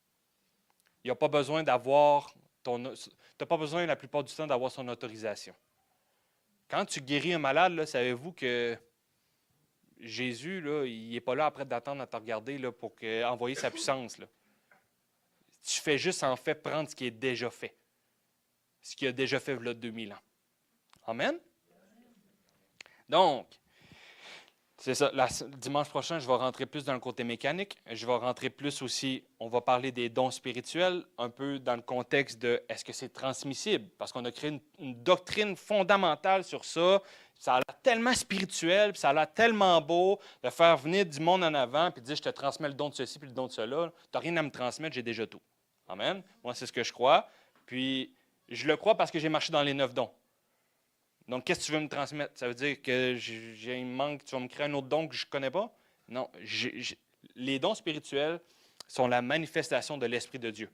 Il n'y a pas besoin d'avoir tu n'as pas besoin la plupart du temps d'avoir son autorisation. Quand tu guéris un malade, là, savez-vous que Jésus, là, il n'est pas là après d'attendre à te regarder là, pour envoyer sa puissance. Là. Tu fais juste en fait prendre ce qui est déjà fait. Ce qu'il a déjà fait il y a 2000 ans. Amen? Donc, c'est ça. Dimanche prochain, je vais rentrer plus dans le côté mécanique. Je vais rentrer plus aussi, on va parler des dons spirituels, un peu dans le contexte de est-ce que c'est transmissible? Parce qu'on a créé une doctrine fondamentale sur ça. Ça a l'air tellement spirituel, puis ça a l'air tellement beau de faire venir du monde en avant puis de dire je te transmets le don de ceci puis le don de cela. Tu n'as rien à me transmettre, j'ai déjà tout. Amen. Moi, c'est ce que je crois. Puis, je le crois parce que j'ai marché dans les 9 dons. Donc, qu'est-ce que tu veux me transmettre? Ça veut dire que j'ai un manque, tu vas me créer un autre don que je ne connais pas? Non. Les dons spirituels sont la manifestation de l'Esprit de Dieu.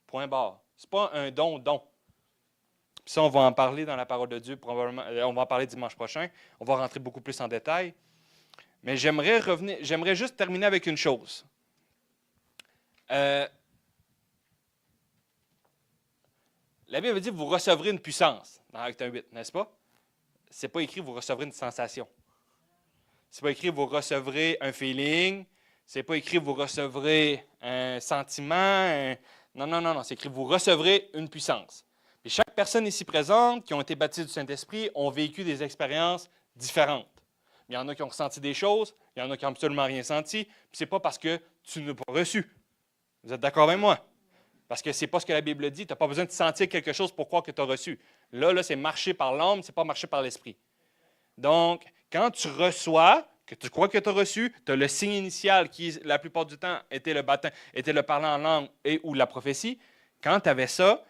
Point barre. Ce n'est pas un don. Puis ça, on va en parler dans la parole de Dieu, probablement. On va en parler dimanche prochain. On va rentrer beaucoup plus en détail. Mais j'aimerais juste terminer avec une chose. La Bible dit que vous recevrez une puissance dans Acte 1:8, n'est-ce pas? Ce n'est pas écrit vous recevrez une sensation. Ce n'est pas écrit vous recevrez un feeling. Ce n'est pas écrit vous recevrez un sentiment. Non. C'est écrit vous recevrez une puissance. Puis chaque personne ici présente qui ont été baptisées du Saint-Esprit ont vécu des expériences différentes. Il y en a qui ont ressenti des choses, il y en a qui n'ont absolument rien senti. Puis ce n'est pas parce que tu n'as pas reçu. Vous êtes d'accord avec moi? Parce que ce n'est pas ce que la Bible dit. Tu n'as pas besoin de sentir quelque chose pour croire que tu as reçu. Là, c'est marcher par l'âme, ce n'est pas marcher par l'esprit. Donc, quand tu reçois, que tu crois que tu as reçu, tu as le signe initial qui, la plupart du temps, était le baptême, était le parler en langue et ou la prophétie. Quand tu avais ça,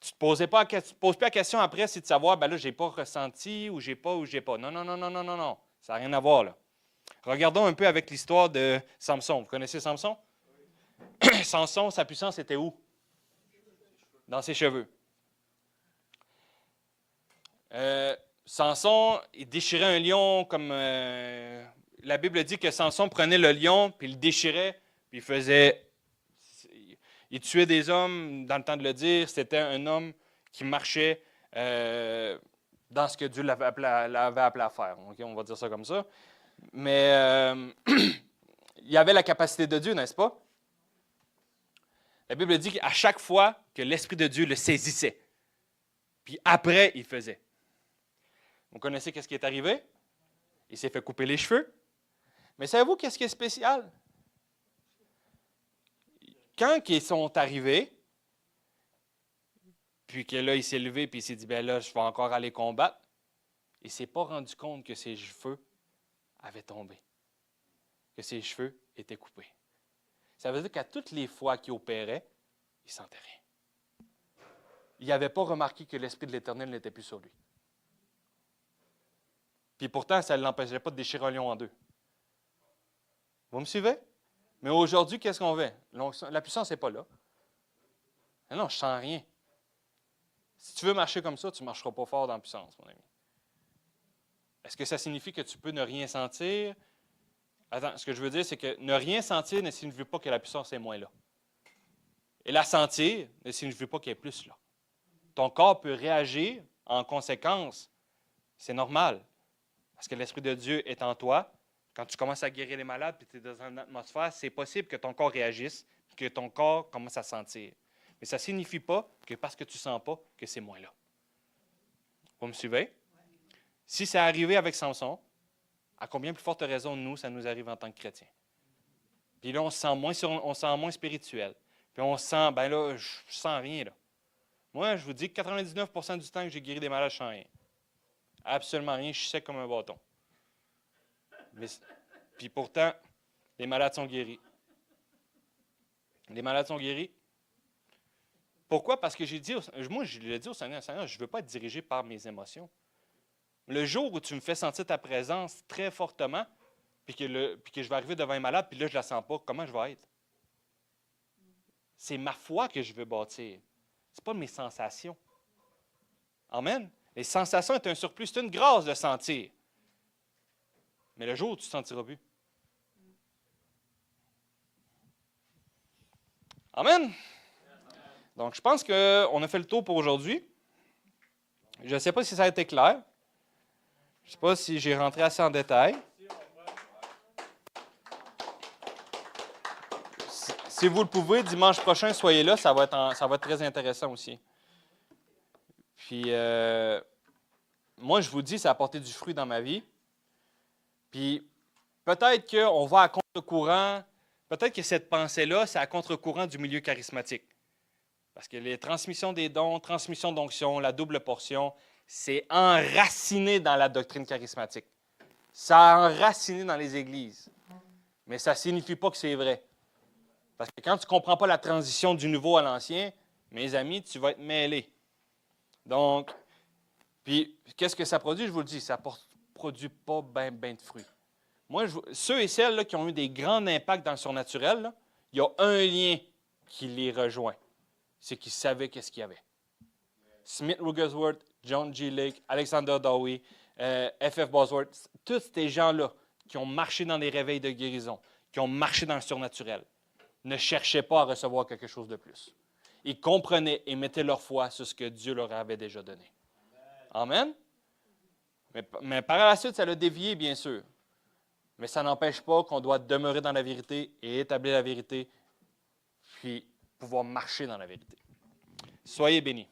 tu ne te poses plus la question après, c'est de savoir, ben là, je n'ai pas ressenti ou j'ai pas ou j'ai pas. Non, non, non, non, non, non, non. Ça n'a rien à voir, là. Regardons un peu avec l'histoire de Samson. Vous connaissez Samson? Samson, sa puissance était où? Dans ses cheveux. Samson, il déchirait un lion comme... la Bible dit que Samson prenait le lion, puis il le déchirait, puis il faisait... Il tuait des hommes, dans le temps de le dire, c'était un homme qui marchait dans ce que Dieu l'avait appelé à faire. Okay, on va dire ça comme ça. Mais il avait la capacité de Dieu, n'est-ce pas? La Bible dit qu'à chaque fois que l'Esprit de Dieu le saisissait, puis après, il faisait. Vous connaissez qu'est-ce qui est arrivé? Il s'est fait couper les cheveux. Mais savez-vous qu'est-ce qui est spécial? Quand ils sont arrivés, puis que là, il s'est levé, puis il s'est dit, ben là, je vais encore aller combattre, il ne s'est pas rendu compte que ses cheveux avaient tombé, que ses cheveux étaient coupés. Ça veut dire qu'à toutes les fois qu'il opérait, il sentait rien. Il n'avait pas remarqué que l'Esprit de l'Éternel n'était plus sur lui. Puis pourtant, ça ne l'empêchait pas de déchirer un lion en deux. Vous me suivez? Mais aujourd'hui, qu'est-ce qu'on fait? La puissance n'est pas là. Mais non, je ne sens rien. Si tu veux marcher comme ça, tu ne marcheras pas fort dans la puissance, mon ami. Est-ce que ça signifie que tu peux ne rien sentir? Attends, ce que je veux dire, c'est que ne rien sentir ne signifie pas que la puissance est moins là. Et la sentir ne signifie pas qu'elle est plus là. Ton corps peut réagir en conséquence. C'est normal. Parce que l'Esprit de Dieu est en toi. Quand tu commences à guérir les malades et tu es dans une atmosphère, c'est possible que ton corps réagisse, que ton corps commence à sentir. Mais ça ne signifie pas que parce que tu ne sens pas, que c'est moins là. Vous me suivez? Si c'est arrivé avec Samson, à combien plus forte raison, nous, ça nous arrive en tant que chrétiens? Puis là, on se sent moins spirituel. Puis on se sent, ben là, je ne sens rien, là. Moi, je vous dis que 99% du temps que j'ai guéri des malades, je ne sens rien. Absolument rien, je suis sec comme un bâton. Puis pourtant, les malades sont guéris. Les malades sont guéris. Pourquoi? Parce que moi, je l'ai dit au Seigneur, Seigneur, je ne veux pas être dirigé par mes émotions. Le jour où tu me fais sentir ta présence très fortement, puis que je vais arriver devant un malade, puis là, je ne la sens pas, comment je vais être? C'est ma foi que je veux bâtir. Ce n'est pas mes sensations. Amen? Les sensations est un surplus, c'est une grâce de sentir. Mais le jour où tu ne sentiras plus. Amen? Donc, je pense qu'on a fait le tour pour aujourd'hui. Je ne sais pas si ça a été clair. Je ne sais pas si j'ai rentré assez en détail. Si vous le pouvez, dimanche prochain, soyez là. Ça va être très intéressant aussi. Puis, moi, je vous dis, ça a apporté du fruit dans ma vie. Puis, peut-être qu'on va à contre-courant. Peut-être que cette pensée-là, c'est à contre-courant du milieu charismatique. Parce que les transmissions des dons, transmission d'onction, la double portion, c'est enraciné dans la doctrine charismatique. Ça a enraciné dans les églises. Mais ça ne signifie pas que c'est vrai. Parce que quand tu ne comprends pas la transition du nouveau à l'ancien, mes amis, tu vas être mêlé. Donc, puis, qu'est-ce que ça produit? Je vous le dis, ça ne produit pas bien de fruits. Moi, ceux et celles là, qui ont eu des grands impacts dans le surnaturel, là, il y a un lien qui les rejoint. C'est qu'ils savaient qu'est-ce qu'il y avait. Smith Wigglesworth, John G. Lake, Alexander Dowie, F.F. Bosworth, tous ces gens-là qui ont marché dans les réveils de guérison, qui ont marché dans le surnaturel, ne cherchaient pas à recevoir quelque chose de plus. Ils comprenaient et mettaient leur foi sur ce que Dieu leur avait déjà donné. Amen? Mais par la suite, ça l'a dévié, bien sûr. Mais ça n'empêche pas qu'on doit demeurer dans la vérité et établir la vérité, puis pouvoir marcher dans la vérité. Soyez bénis.